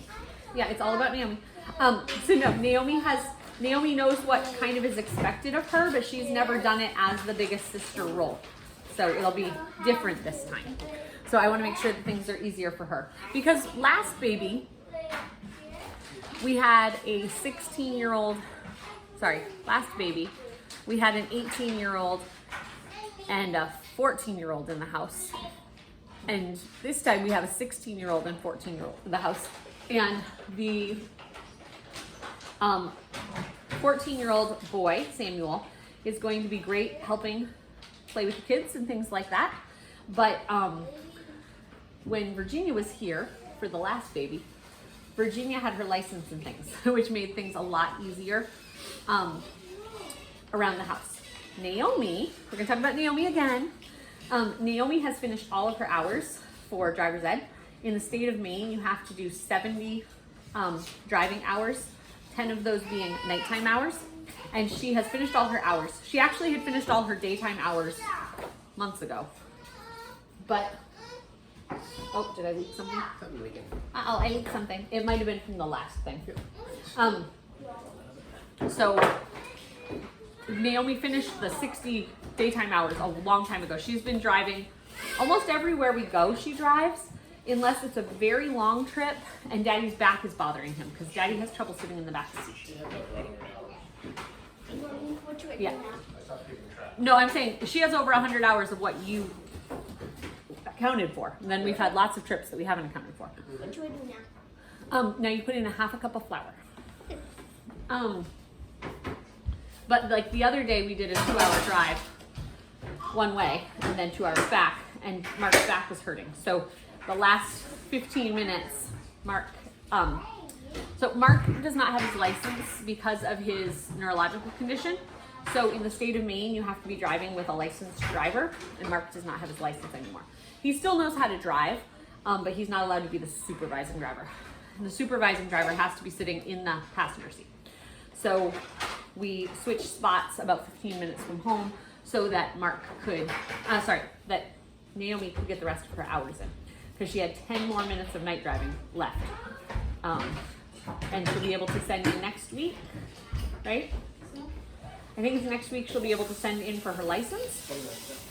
S2: Yeah, it's all about Naomi. So no, Naomi knows what kind of is expected of her, but she's never done it as the biggest sister role. So it'll be different this time. So I want to make sure that things are easier for her. Because last baby, we had a 16-year-old, last baby, we had an 18-year-old and a 14-year-old in the house. And this time we have a 16-year-old and 14-year-old in the house. And the 14-year-old boy, Samuel, is going to be great helping play with the kids and things like that. But when Virginia was here for the last baby, Virginia had her license and things, which made things a lot easier around the house. Naomi, we're gonna talk about Naomi again. Naomi has finished all of her hours for driver's ed. In the state of Maine, you have to do 70 driving hours, 10 of those being nighttime hours. And she has finished all her hours. She actually had finished all her daytime hours months ago. But, oh, did I leak something? I leaked something. It might have been from the last thing. So, Naomi finished the 60 daytime hours a long time ago. She's been driving almost everywhere we go, she drives, unless it's a very long trip and Daddy's back is bothering him because Daddy has trouble sitting in the back seat. Yeah. No, I'm saying she has over 100 hours of what you accounted for. And then we've had lots of trips that we haven't accounted for.
S1: What do I do now?
S2: Now you put in a half a cup of flour. But like the other day we did a 2-hour drive one way and then 2 hours back, and Mark's back was hurting. So the last 15 minutes, Mark does not have his license because of his neurological condition. So in the state of Maine, you have to be driving with a licensed driver, and Mark does not have his license anymore. He still knows how to drive, but he's not allowed to be the supervising driver. And the supervising driver has to be sitting in the passenger seat. So we switched spots about 15 minutes from home so that that Naomi could get the rest of her hours in, because she had 10 more minutes of night driving left. And she'll be able to send in next week, right? I think it's next week she'll be able to send in for her license,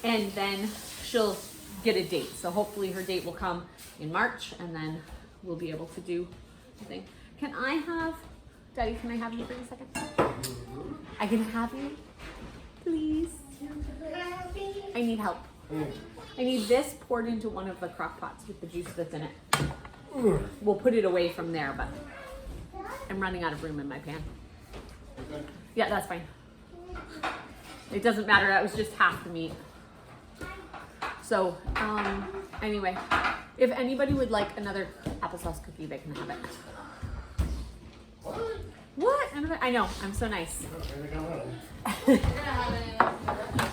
S2: and then she'll get a date. So hopefully her date will come in March, and then we'll be able to do the thing. Can I have, Daddy, can I have you for a second? I can have you, please. I need help. I need this poured into one of the crock pots with the juice that's in it. We'll put it away from there, but I'm running out of room in my pan. Yeah, that's fine. It doesn't matter. That was just half the meat. So, anyway, if anybody would like another applesauce cookie, they can have it. What? I know. I'm so nice.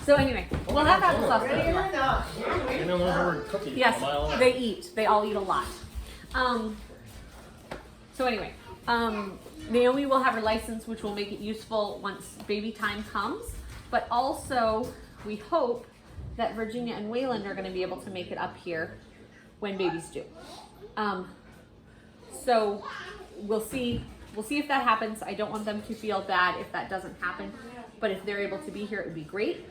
S2: So anyway, we'll have applesauce cookie. Yes, they eat. They all eat a lot. So anyway, Naomi will have her license, which will make it useful once baby time comes. But also, we hope that Virginia and Wayland are going to be able to make it up here when baby's due. So we'll see. We'll see if that happens. I don't want them to feel bad if that doesn't happen. But if they're able to be here, it would be great.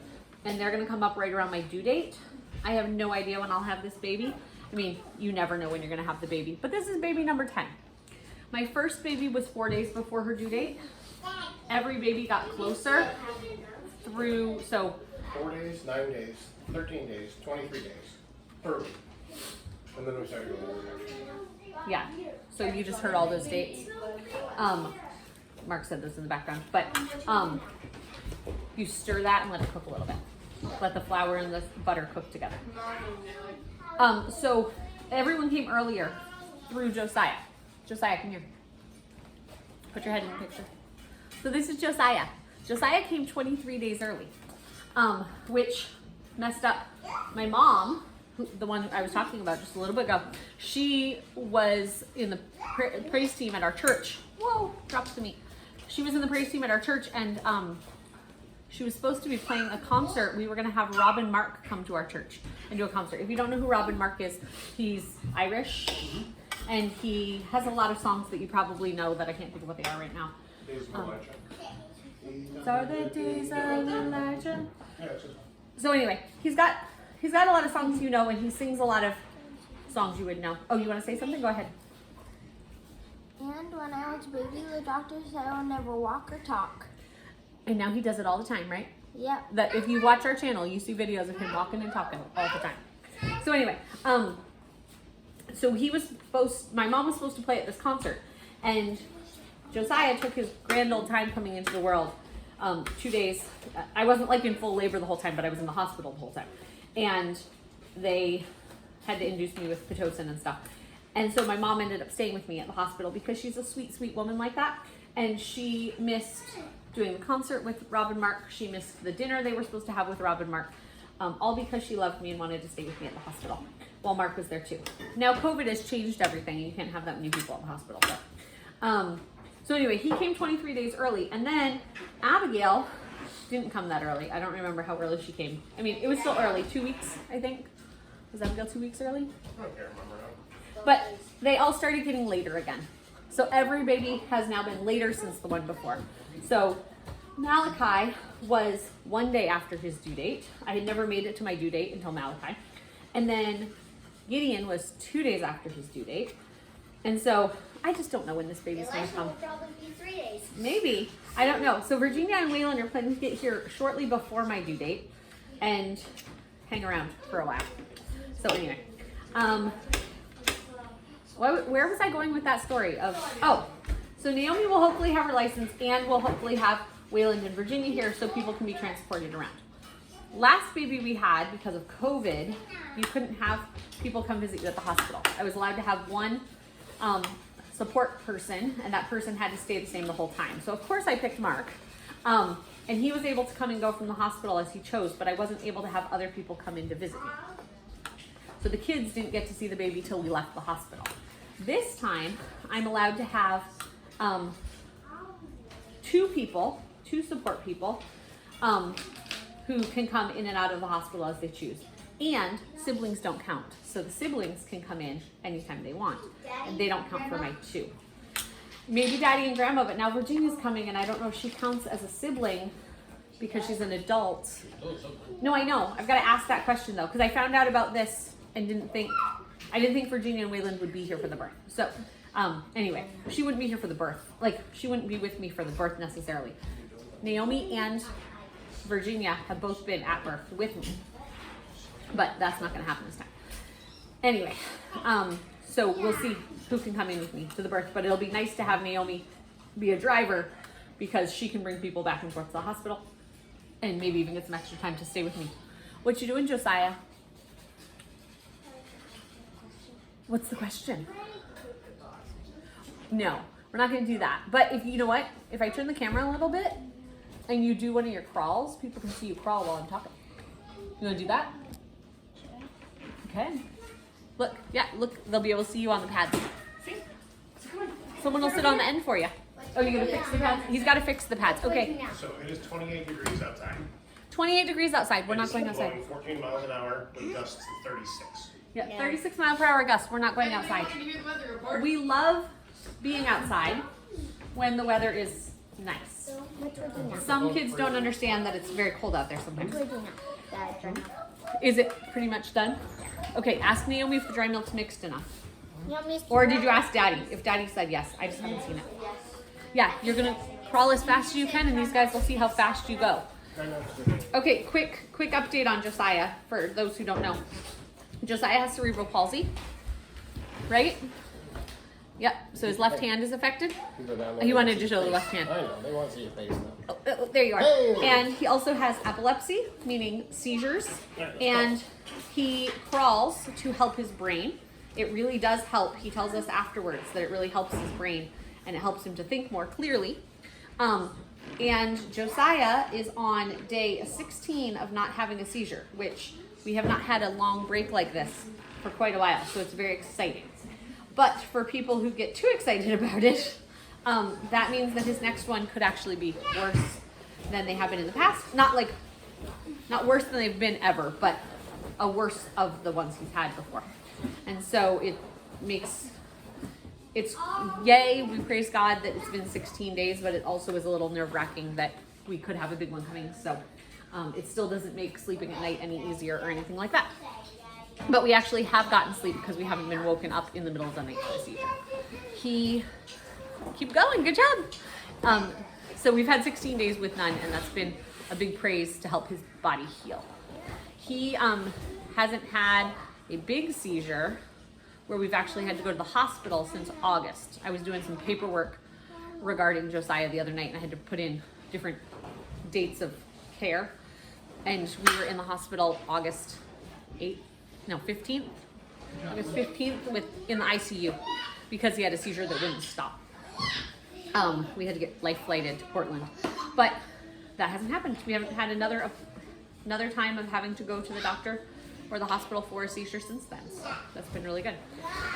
S2: And they're going to come up right around my due date. I have no idea when I'll have this baby. I mean, you never know when you're going to have the baby. But this is baby number 10. My first baby was 4 days before her due date. Every baby got closer through, so
S3: 4 days, 9 days, 13 days, 23 days, 30. And then we started going over next year.
S2: yeah. So you just heard all those dates. Mark said this in the background, but you stir that and let it cook a little bit. Let the flour and the butter cook together. So everyone came earlier through Josiah. Josiah, come here. Put your head in the picture. So this is Josiah. Josiah came 23 days early, which messed up my mom, the one I was talking about just a little bit ago. She was in the praise team at our church. Whoa, drops the meat. She was in the praise team at our church, and she was supposed to be playing a concert. We were going to have Rob and Mark come to our church and do a concert. If you don't know who Rob and Mark is, he's Irish, and he has a lot of songs that you probably know that I can't think of what they are right now. So are the days of Elijah. So anyway, he's got a lot of songs you know, and he sings a lot of songs you would know. Oh, you want to say something? Go ahead.
S1: And when I was a baby, the doctor said I would never walk or talk.
S2: And now he does it all the time, right?
S1: Yep.
S2: That if you watch our channel, you see videos of him walking and talking all the time. So anyway, so my mom was supposed to play at this concert, and Josiah took his grand old time coming into the world. 2 days. I wasn't like in full labor the whole time, but I was in the hospital the whole time. And they had to induce me with Pitocin and stuff. And so my mom ended up staying with me at the hospital because she's a sweet, sweet woman like that. And she missed doing the concert with Rob and Mark. She missed the dinner they were supposed to have with Rob and Mark. All because she loved me and wanted to stay with me at the hospital while Mark was there too. Now COVID has changed everything. You can't have that many people at the hospital. So anyway, he came 23 days early, and then Abigail didn't come that early. I don't remember how early she came. I mean, it was still early, 2 weeks, I think. Was Abigail 2 weeks early?
S3: I can't remember now.
S2: But they all started getting later again. So every baby has now been later since the one before. So Malachi was 1 day after his due date. I had never made it to my due date until Malachi. And then Gideon was 2 days after his due date. And so I just don't know when this baby's going to come.
S1: Will probably be 3 days.
S2: Maybe. I don't know. So Virginia and Wayland are planning to get here shortly before my due date and hang around for a while. So anyway, where was I going with that story of, so Naomi will hopefully have her license, and we'll hopefully have Wayland and Virginia here so people can be transported around. Last baby we had, because of COVID, you couldn't have people come visit you at the hospital. I was allowed to have one support person, and that person had to stay the same the whole time. So of course I picked Mark, and he was able to come and go from the hospital as he chose, but I wasn't able to have other people come in to visit me. So the kids didn't get to see the baby till we left the hospital. This time I'm allowed to have 2 support people who can come in and out of the hospital as they choose. And siblings don't count. So the siblings can come in anytime they want. And they don't count for my 2. Maybe Daddy and Grandma, but now Virginia's coming, and I don't know if she counts as a sibling because she's an adult. No, I know. I've got to ask that question though, because I found out about this and didn't think Virginia and Wayland would be here for the birth. So anyway, she wouldn't be here for the birth. Like, she wouldn't be with me for the birth necessarily. Naomi and Virginia have both been at birth with me. But that's not going to happen this time. Anyway, so we'll see who can come in with me to the birth. But it'll be nice to have Naomi be a driver because she can bring people back and forth to the hospital and maybe even get some extra time to stay with me. What you doing, Josiah? What's the question? No, we're not gonna do that. But if you know what, if I turn the camera a little bit and you do one of your crawls, people can see you crawl while I'm talking. You wanna do that? Okay. Look, yeah, look, they'll be able to see you on the pads. See? So come on. Someone will sit on the end for you. Oh, you're gonna fix the pads? He's gotta fix the pads. Okay.
S3: So it is 28 degrees outside.
S2: 28 degrees outside. We're not
S3: It's
S2: going outside.
S3: blowing 14 miles an hour with gusts of 36.
S2: Yeah, 36 mile per hour gusts. We're not going outside. We love being outside when the weather is nice. Some kids don't understand that it's very cold out there sometimes. Is it pretty much done? Okay, ask Naomi if the dry milk's mixed enough. Or did you ask Daddy? If Daddy said yes, I just haven't seen it. Yeah, you're gonna crawl as fast as you can and these guys will see how fast you go. Okay, quick update on Josiah for those who don't know. Josiah has cerebral palsy, right? Yep, so his left hand is affected. He wanted to show the left hand.
S3: I know, they want to see your face now.
S2: Oh, there you are.
S3: Hey.
S2: And he also has epilepsy, meaning seizures, and he crawls to help his brain. It really does help. He tells us afterwards that it really helps his brain and it helps him to think more clearly. And Josiah is on day 16 of not having a seizure, which we have not had a long break like this for quite a while, so it's very exciting. But for people who get too excited about it, that means that his next one could actually be worse than they have been in the past. Not worse than they've been ever, but a worse of the ones he's had before. And so it's yay, we praise God that it's been 16 days, but it also is a little nerve-wracking that we could have a big one coming. So it still doesn't make sleeping at night any easier or anything like that. But we actually have gotten sleep because we haven't been woken up in the middle of the night for a seizure. Keep going, good job. So we've had 16 days with none, and that's been a big praise to help his body heal. He hasn't had a big seizure where we've actually had to go to the hospital since August. I was doing some paperwork regarding Josiah the other night, and I had to put in different dates of care. And we were in the hospital August 15th in the ICU because he had a seizure that wouldn't stop. We had to get life flighted to Portland, but that hasn't happened. We haven't had another time of having to go to the doctor or the hospital for a seizure since then. So that's been really good.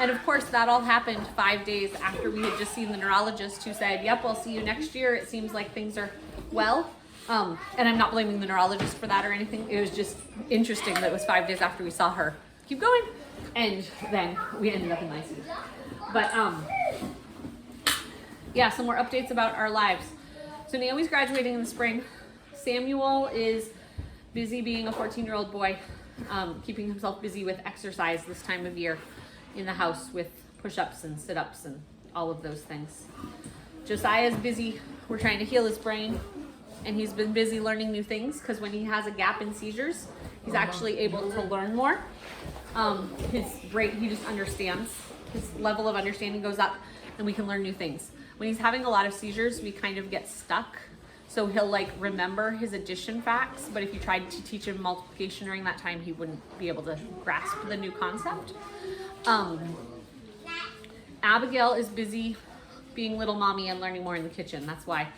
S2: And of course, that all happened 5 days after we had just seen the neurologist who said, yep, I'll see you next year. It seems like things are well. And I'm not blaming the neurologist for that or anything. It was just interesting that it was 5 days after we saw her. Keep going. And then we ended up in ICU. But yeah, some more updates about our lives. So Naomi's graduating in the spring. Samuel is busy being a 14-year-old boy, keeping himself busy with exercise this time of year in the house with push-ups and sit-ups and all of those things. Josiah's busy. We're trying to heal his brain, and he's been busy learning new things because when he has a gap in seizures, he's actually able to learn more. His brain, he just understands. His level of understanding goes up, and we can learn new things. When he's having a lot of seizures, we kind of get stuck. So he'll remember his addition facts, but if you tried to teach him multiplication during that time, he wouldn't be able to grasp the new concept. Abigail is busy being little mommy and learning more in the kitchen. That's why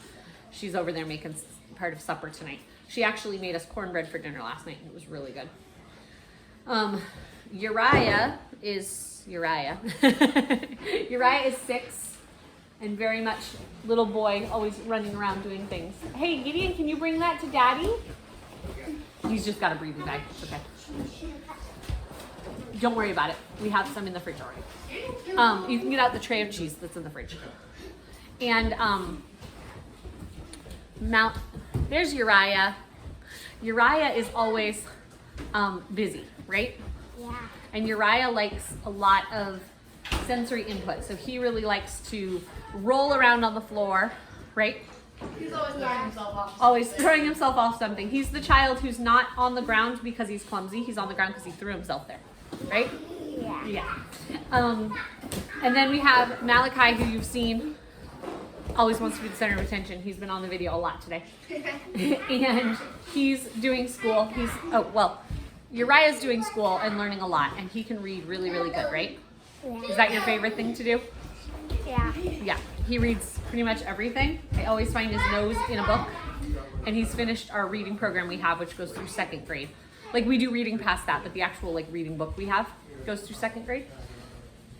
S2: she's over there making part of supper tonight. She actually made us cornbread for dinner last night, and it was really good. Uriah is 6 and very much little boy, always running around doing things. Hey, Gideon, can you bring that to Daddy? He's just got a breathing bag. It's okay. Don't worry about it. We have some in the fridge already. You can get out the tray of cheese that's in the fridge. And there's Uriah. Uriah is always busy, right?
S1: Yeah.
S2: And Uriah likes a lot of sensory input. So he really likes to roll around on the floor, right?
S4: He's always throwing himself off.
S2: Always throwing himself off something. He's the child who's not on the ground because he's clumsy. He's on the ground because he threw himself there, right?
S1: Yeah.
S2: Yeah. And then we have Malachi, who you've seen always wants to be the center of attention. He's been on the video a lot today. And he's doing school. Uriah's doing school and learning a lot, and he can read really, really good, right?
S1: Yeah.
S2: Is that your favorite thing to do?
S1: Yeah.
S2: Yeah, he reads pretty much everything. I always find his nose in a book, and he's finished our reading program we have, which goes through 2nd grade. Like, we do reading past that, but the actual like reading book we have goes through 2nd grade.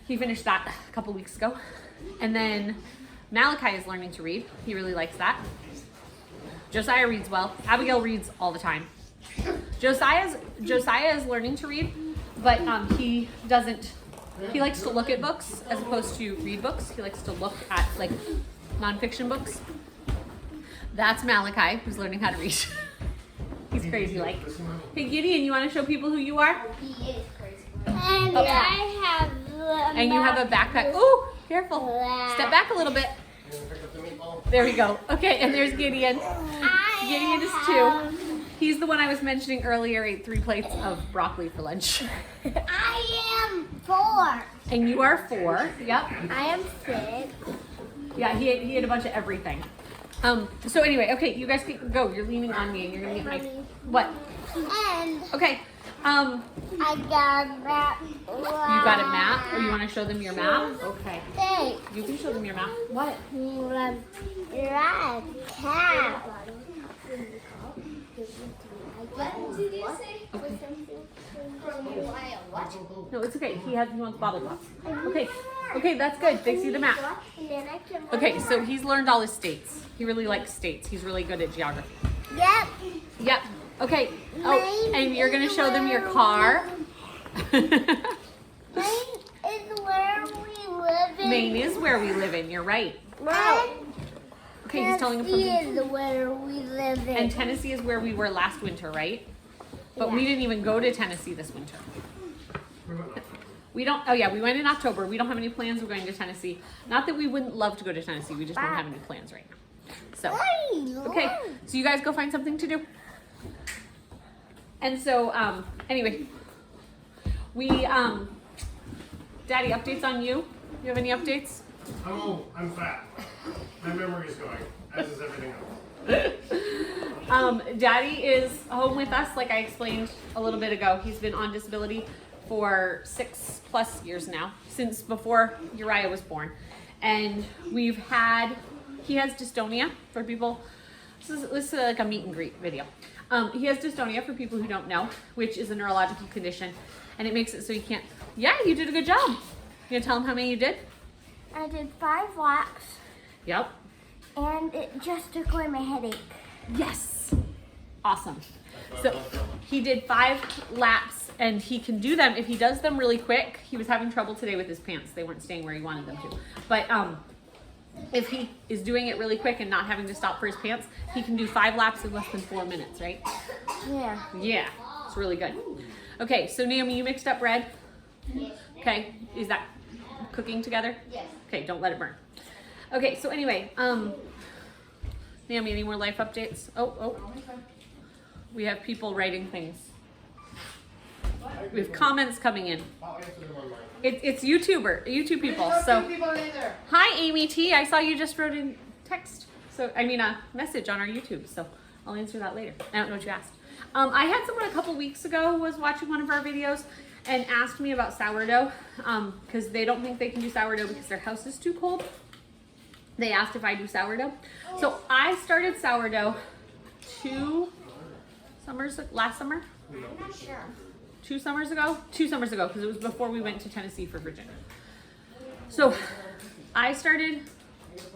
S2: He finished that a couple weeks ago. And then Malachi is learning to read. He really likes that. Josiah reads well. Abigail reads all the time. Josiah is learning to read, but he likes to look at books as opposed to read books. He likes to look at like nonfiction books. That's Malachi, who's learning how to read. He's crazy like. Hey Gideon, you want to show people who you are?
S1: He is crazy. And I have
S2: And you have a backpack. Ooh, careful. Step back a little bit. There we go. Okay, and there's Gideon. Gideon is 2. He's the one I was mentioning earlier, ate 3 plates of broccoli for lunch.
S1: I am 4.
S2: And you are 4. Yep.
S1: I am 6.
S2: Yeah, he ate a bunch of everything. So anyway, okay, you guys can go. You're leaning on me and you're gonna get my what?
S1: And
S2: Okay.
S1: I got a map.
S2: You got a map? Or you want to show them your map? Okay.
S1: Hey,
S2: You can show them your map. What?
S1: red cow.
S2: No, it's okay. He wants bottle pops. Okay. Okay, that's good. They see the map. Okay, so he's learned all his states. He really likes states. He's really good at geography.
S1: Yep.
S2: Yep. Okay. Oh, and you're gonna show them your car.
S1: Maine is where we live in.
S2: Maine is where we live in. You're right.
S1: Right.
S2: Okay, he's telling them
S1: Tennessee
S2: something.
S1: is where we live in.
S2: And Tennessee is where we were last winter, right? But we
S1: Yeah.
S2: didn't even go to Tennessee this winter. We don't. Oh yeah, we went in October. We don't have any plans of going to Tennessee. Not that we wouldn't love to go to Tennessee. We just don't have any plans right now. So. Okay, so you guys go find something to do. And so, anyway, we, Daddy, updates on you? You have any updates?
S3: I'm old. I'm fat. My memory is going, as is everything else.
S2: Daddy is home with us, like I explained a little bit ago. He's been on disability for 6+ years now, since before Uriah was born. And he has dystonia for people. This is like a meet and greet video. He has dystonia for people who don't know, which is a neurological condition, and it makes it so you can't. Yeah, you did a good job. You gonna tell him how many you did?
S1: I did 5 laps,
S2: Yep.
S1: and it just took away my headache.
S2: Yes. Awesome. So he did 5 laps, and he can do them if he does them really quick. He was having trouble today with his pants; they weren't staying where he wanted them to. But if he is doing it really quick and not having to stop for his pants, he can do 5 laps in less than 4 minutes, right?
S1: Yeah.
S2: Yeah, it's really good. Okay, so Naomi, you mixed up bread?
S1: Yes.
S2: Okay, is that cooking together?
S1: Yes.
S2: Okay, don't let it burn. Okay, so anyway, Naomi, any more life updates? Oh, we have people writing things. We have comments coming in.
S3: I'll answer them on mine.
S2: It's YouTube people. So, hi Amy T, I saw you just wrote in text. So, I mean a message on our YouTube. So, I'll answer that later. I don't know what you asked. I had someone a couple weeks ago was watching one of our videos and asked me about sourdough because they don't think they can do sourdough because their house is too cold. They asked if I do sourdough. So, I started sourdough last summer.
S1: I'm not sure.
S2: 2 summers ago, because it was before we went to Tennessee for Virginia. So I started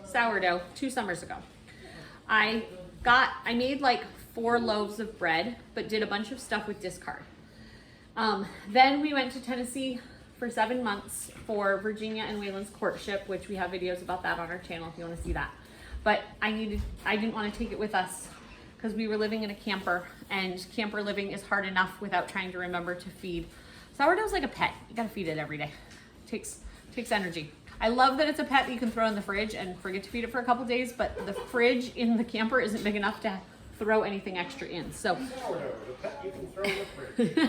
S2: sourdough 2 summers ago. I made like 4 loaves of bread, but did a bunch of stuff with discard. Then we went to Tennessee for 7 months for Virginia and Waylon's courtship, which we have videos about that on our channel if you want to see that. But I didn't want to take it with us because we were living in a camper, and camper living is hard enough without trying to remember to feed. Sourdough's like a pet. You gotta feed it every day. Takes energy. I love that it's a pet that you can throw in the fridge and forget to feed it for a couple days, but the fridge in the camper isn't big enough to throw anything extra in. So.
S3: Sourdough, the pet you can throw in the fridge.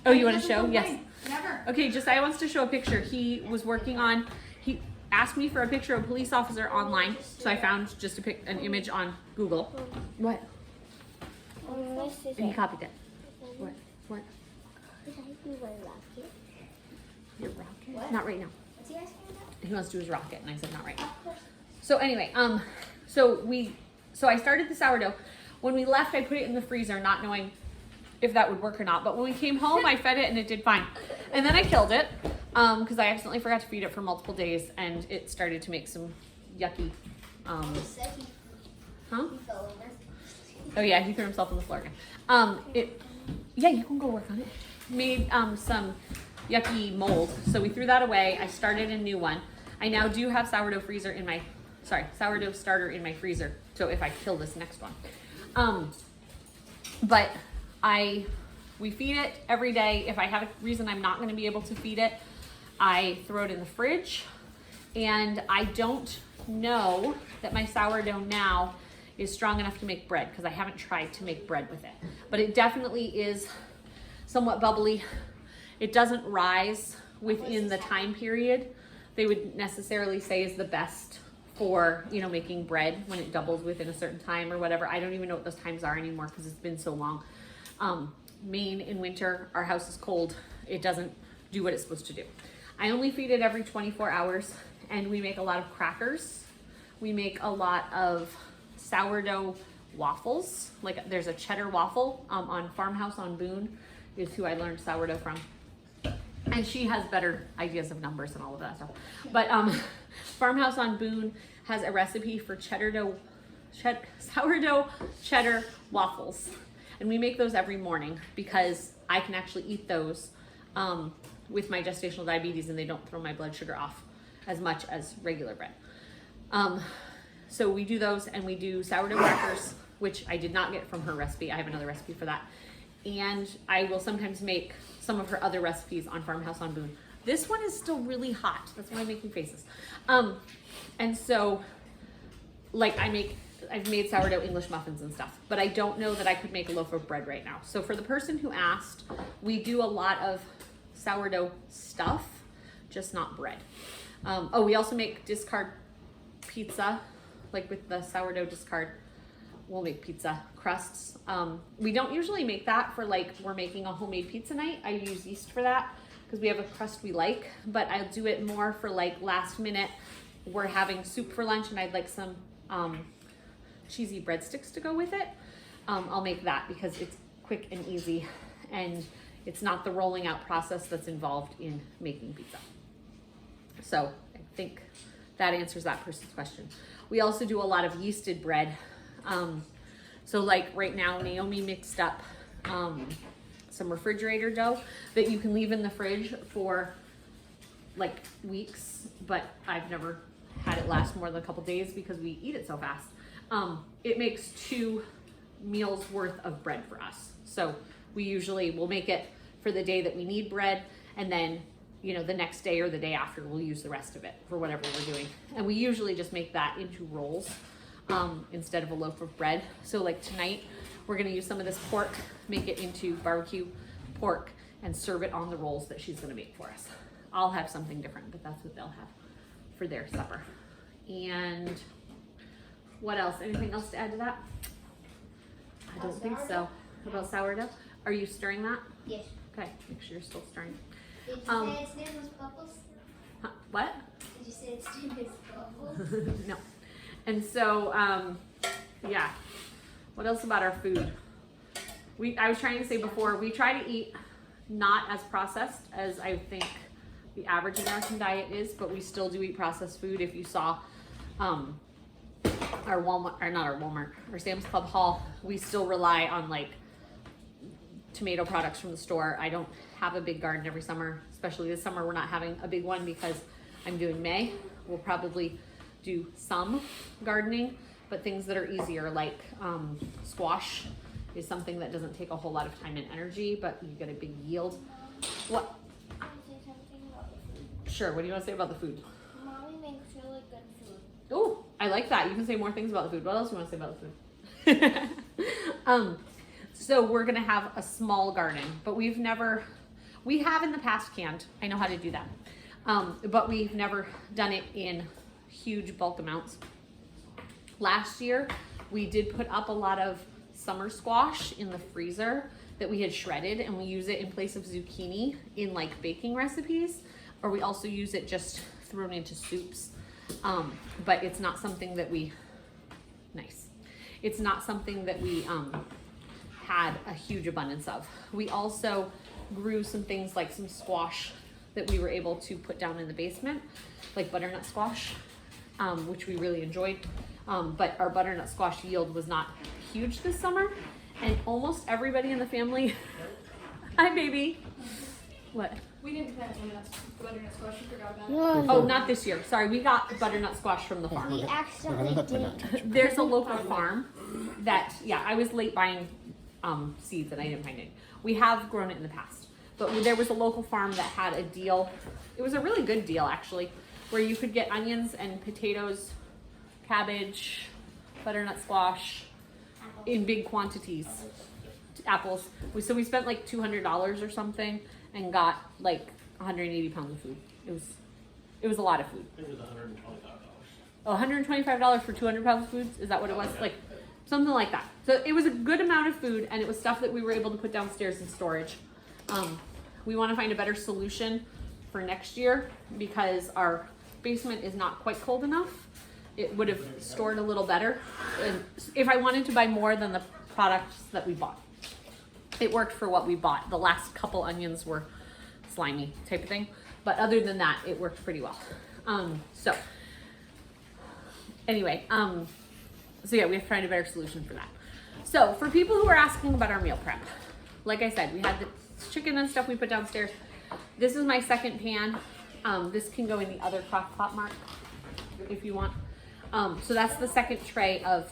S2: Oh, you want to show? Yes.
S4: Never.
S2: Okay, Josiah wants to show a picture. He was working on, asked me for a picture of a police officer online, so I found just an image on Google. What?
S1: This is
S2: And he
S1: it.
S2: copied it. What? What?
S1: Could I do my rocket?
S2: Your rocket?
S4: What?
S2: Not right now.
S4: What's he asking about?
S2: He wants to do his rocket, and I said not right now. So anyway, so I started the sourdough. When we left, I put it in the freezer, not knowing if that would work or not. But when we came home, I fed it and it did fine. And then I killed it because I accidentally forgot to feed it for multiple days, and it started to make some yucky. Huh?
S4: He fell over.
S2: Oh yeah, he threw himself on the floor again. Yeah, you can go work on it. Made some yucky mold, so we threw that away. I started a new one. I now do have sourdough starter in my freezer. So if I kill this next one, but we feed it every day. If I have a reason I'm not going to be able to feed it, I throw it in the fridge. And I don't know that my sourdough now is strong enough to make bread because I haven't tried to make bread with it. But it definitely is somewhat bubbly. It doesn't rise within the time period they would necessarily say is the best for, you know, making bread when it doubles within a certain time or whatever. I don't even know what those times are anymore because it's been so long. Maine in winter, our house is cold. It doesn't do what it's supposed to do. I only feed it every 24 hours and we make a lot of crackers. We make a lot of sourdough waffles. Like there's a cheddar waffle on Farmhouse on Boone is who I learned sourdough from. And she has better ideas of numbers and all of that stuff. But Farmhouse on Boone has a recipe for sourdough cheddar waffles. And we make those every morning because I can actually eat those with my gestational diabetes and they don't throw my blood sugar off as much as regular bread. So we do those, and we do sourdough crackers, which I did not get from her recipe. I have another recipe for that. And I will sometimes make some of her other recipes on Farmhouse on Boone. This one is still really hot. That's why I'm making faces. And so, like I've made sourdough English muffins and stuff, but I don't know that I could make a loaf of bread right now. So for the person who asked, we do a lot of sourdough stuff, just not bread. Oh, we also make discard pizza, like with the sourdough discard. We'll make pizza crusts. We don't usually make that for like we're making a homemade pizza night. I use yeast for that because we have a crust we like, but I'll do it more for like last minute. We're having soup for lunch and I'd like some cheesy breadsticks to go with it. I'll make that because it's quick and easy and it's not the rolling out process that's involved in making pizza. So I think that answers that person's question. We also do a lot of yeasted bread. So like right now, Naomi mixed up some refrigerator dough that you can leave in the fridge for like weeks, but I've never had it last more than a couple days because we eat it so fast. It makes 2 meals worth of bread for us. So we usually will make it for the day that we need bread, and then, you know, the next day or the day after we'll use the rest of it for whatever we're doing. And we usually just make that into rolls instead of a loaf of bread. So like tonight, we're gonna use some of this pork, make it into barbecue pork, and serve it on the rolls that she's gonna make for us. I'll have something different, but that's what they'll have for their supper. And what else? Anything else to add to that? I don't think so. About sourdough? Are you stirring that?
S4: Yes.
S2: Okay, make sure you're still stirring.
S4: Did you say its name was Bubbles?
S2: Huh, what?
S4: Did you say its name is Bubbles?
S2: No. And so, yeah. What else about our food? I was trying to say before, we try to eat not as processed as I think the average American diet is, but we still do eat processed food. If you saw our Walmart, or not our Walmart, our Sam's Club haul, we still rely on like tomato products from the store. I don't have a big garden every summer, especially this summer we're not having a big one because I'm doing May. We'll probably do some gardening, but things that are easier like squash is something that doesn't take a whole lot of time and energy, but you get a big yield. What?
S1: Can I say something about the food?
S2: Sure, what do you want to say about the food?
S1: Mommy makes really good food.
S2: Oh, I like that. You can say more things about the food. What else do you want to say about the food? So we're gonna have a small garden, but we have in the past canned. I know how to do that. but we've never done it in huge bulk amounts. Last year, we did put up a lot of summer squash in the freezer that we had shredded, and we use it in place of zucchini in like baking recipes, or we also use it just thrown into soups. But it's not something that we, it's not something that we had a huge abundance of. We also grew some things like some squash that we were able to put down in the basement, like butternut squash, which we really enjoyed. But our butternut squash yield was not huge this summer, and almost everybody in the family, hi baby, what?
S5: We didn't plant butternut squash, we forgot about it.
S1: No,
S2: Oh, not this year, sorry, we got butternut squash from the farm.
S1: we accidentally didn't.
S2: There's a local farm that, yeah, I was late buying seeds and I didn't find any. We have grown it in the past, but there was a local farm that had a deal. It was a really good deal actually, where you could get onions and potatoes, cabbage, butternut squash in big quantities, apples. So we spent like $200 or something and got like 180 pounds of food. It was a lot of food.
S3: It was $125.
S2: Oh, $125 for 200 pounds of food? Is that what it was? Like something like that. So it was a good amount of food, and it was stuff that we were able to put downstairs in storage. We want to find a better solution for next year because our basement is not quite cold enough. It would have stored a little better. And if I wanted to buy more than the products that we bought, it worked for what we bought. The last couple onions were slimy type of thing, but other than that, it worked pretty well. So anyway, so yeah, we have to find a better solution for that. So for people who are asking about our meal prep, like I said, we had the chicken and stuff we put downstairs. This is my second pan. This can go in the other crock pot, Mark, if you want. So that's the second tray of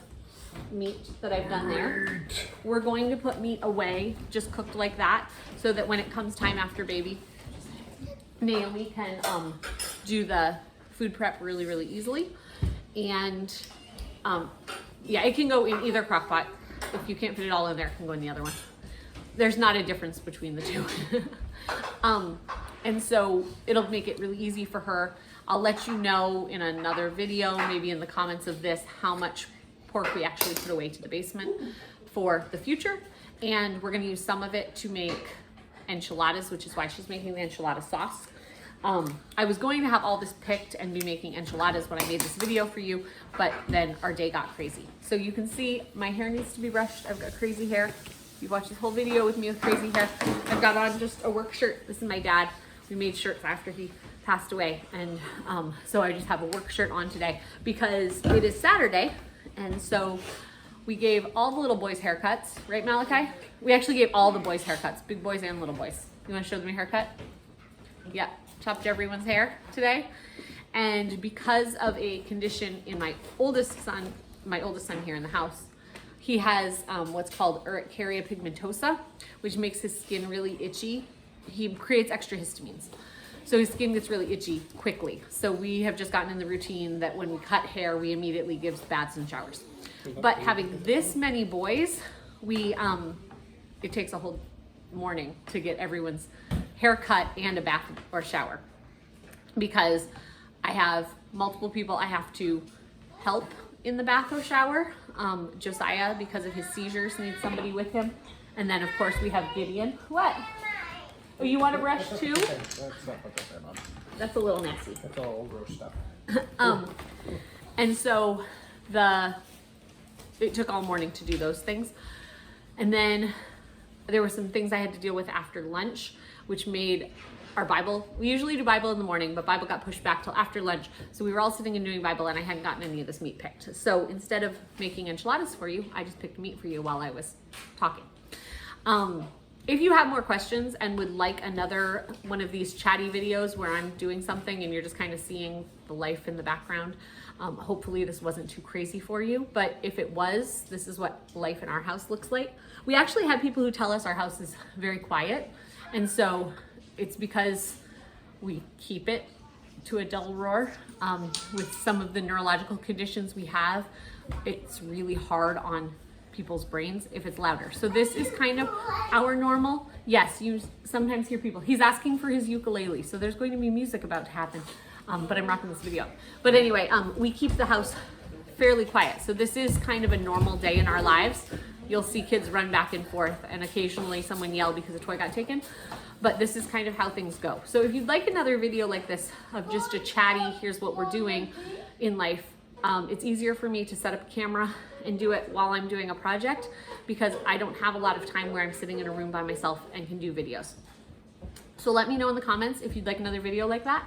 S2: meat that I've done there. We're going to put meat away, just cooked like that, so that when it comes time after baby, Naomi can do the food prep really, really easily. And yeah, it can go in either crock pot. If you can't fit it all in there, it can go in the other one. There's not a difference between the two. And so it'll make it really easy for her. I'll let you know in another video, maybe in the comments of this, how much pork we actually put away to the basement for the future. And we're gonna use some of it to make enchiladas, which is why she's making the enchilada sauce. I was going to have all this picked and be making enchiladas when I made this video for you, but then our day got crazy. So you can see my hair needs to be brushed. I've got crazy hair. You watched this whole video with me with crazy hair. I've got on just a work shirt. This is my dad. We made shirts after he passed away. And so I just have a work shirt on today because it is Saturday. And so we gave all the little boys haircuts, right Malachi? We actually gave all the boys haircuts, big boys and little boys. You wanna show them your haircut? Yeah, chopped everyone's hair today. And because of a condition in my oldest son here in the house, he has what's called urticaria pigmentosa, which makes his skin really itchy. He creates extra histamines. So his skin gets really itchy quickly. So we have just gotten in the routine that when we cut hair, we immediately give baths and showers. But having this many boys, it takes a whole morning to get everyone's haircut and a bath or shower. Because I have multiple people I have to help in the bath or shower. Josiah, because of his seizures, needs somebody with him. And then of course we have Gideon. What? Oh, you want to brush too?
S3: That's not what that's about.
S2: That's a little nasty.
S3: That's all old gross stuff.
S2: And so it took all morning to do those things. And then there were some things I had to deal with after lunch, which made our Bible, we usually do Bible in the morning, but Bible got pushed back till after lunch. So we were all sitting and doing Bible and I hadn't gotten any of this meat picked. So instead of making enchiladas for you, I just picked meat for you while I was talking. If you have more questions and would like another one of these chatty videos where I'm doing something and you're just kind of seeing the life in the background, hopefully this wasn't too crazy for you, but if it was, this is what life in our house looks like. We actually had people who tell us our house is very quiet, and so it's because we keep it to a dull roar. With some of the neurological conditions we have, it's really hard on people's brains if it's louder. So this is kind of our normal. Yes, you sometimes hear people. He's asking for his ukulele, so there's going to be music about to happen. But I'm wrapping this video up. But anyway, we keep the house fairly quiet. So this is kind of a normal day in our lives. You'll see kids run back and forth and occasionally someone yell because a toy got taken. But this is kind of how things go. So if you'd like another video like this of just a chatty, here's what we're doing in life, it's easier for me to set up a camera and do it while I'm doing a project because I don't have a lot of time where I'm sitting in a room by myself and can do videos. So let me know in the comments if you'd like another video like that.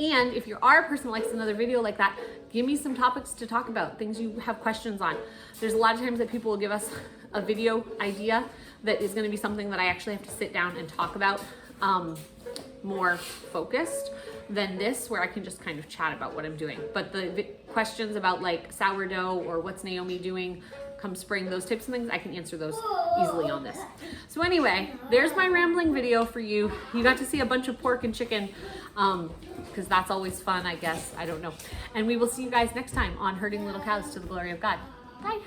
S2: And if you are a person that likes another video like that, give me some topics to talk about, things you have questions on. There's a lot of times that people will give us a video idea that is going to be something that I actually have to sit down and talk about more focused than this, where I can just kind of chat about what I'm doing. But the questions about like sourdough or what's Naomi doing come spring, those types of things, I can answer those easily on this. So anyway, there's my rambling video for you. You got to see a bunch of pork and chicken because that's always fun, I guess. I don't know. And we will see you guys next time on Herding Little Cows to the Glory of God. Bye.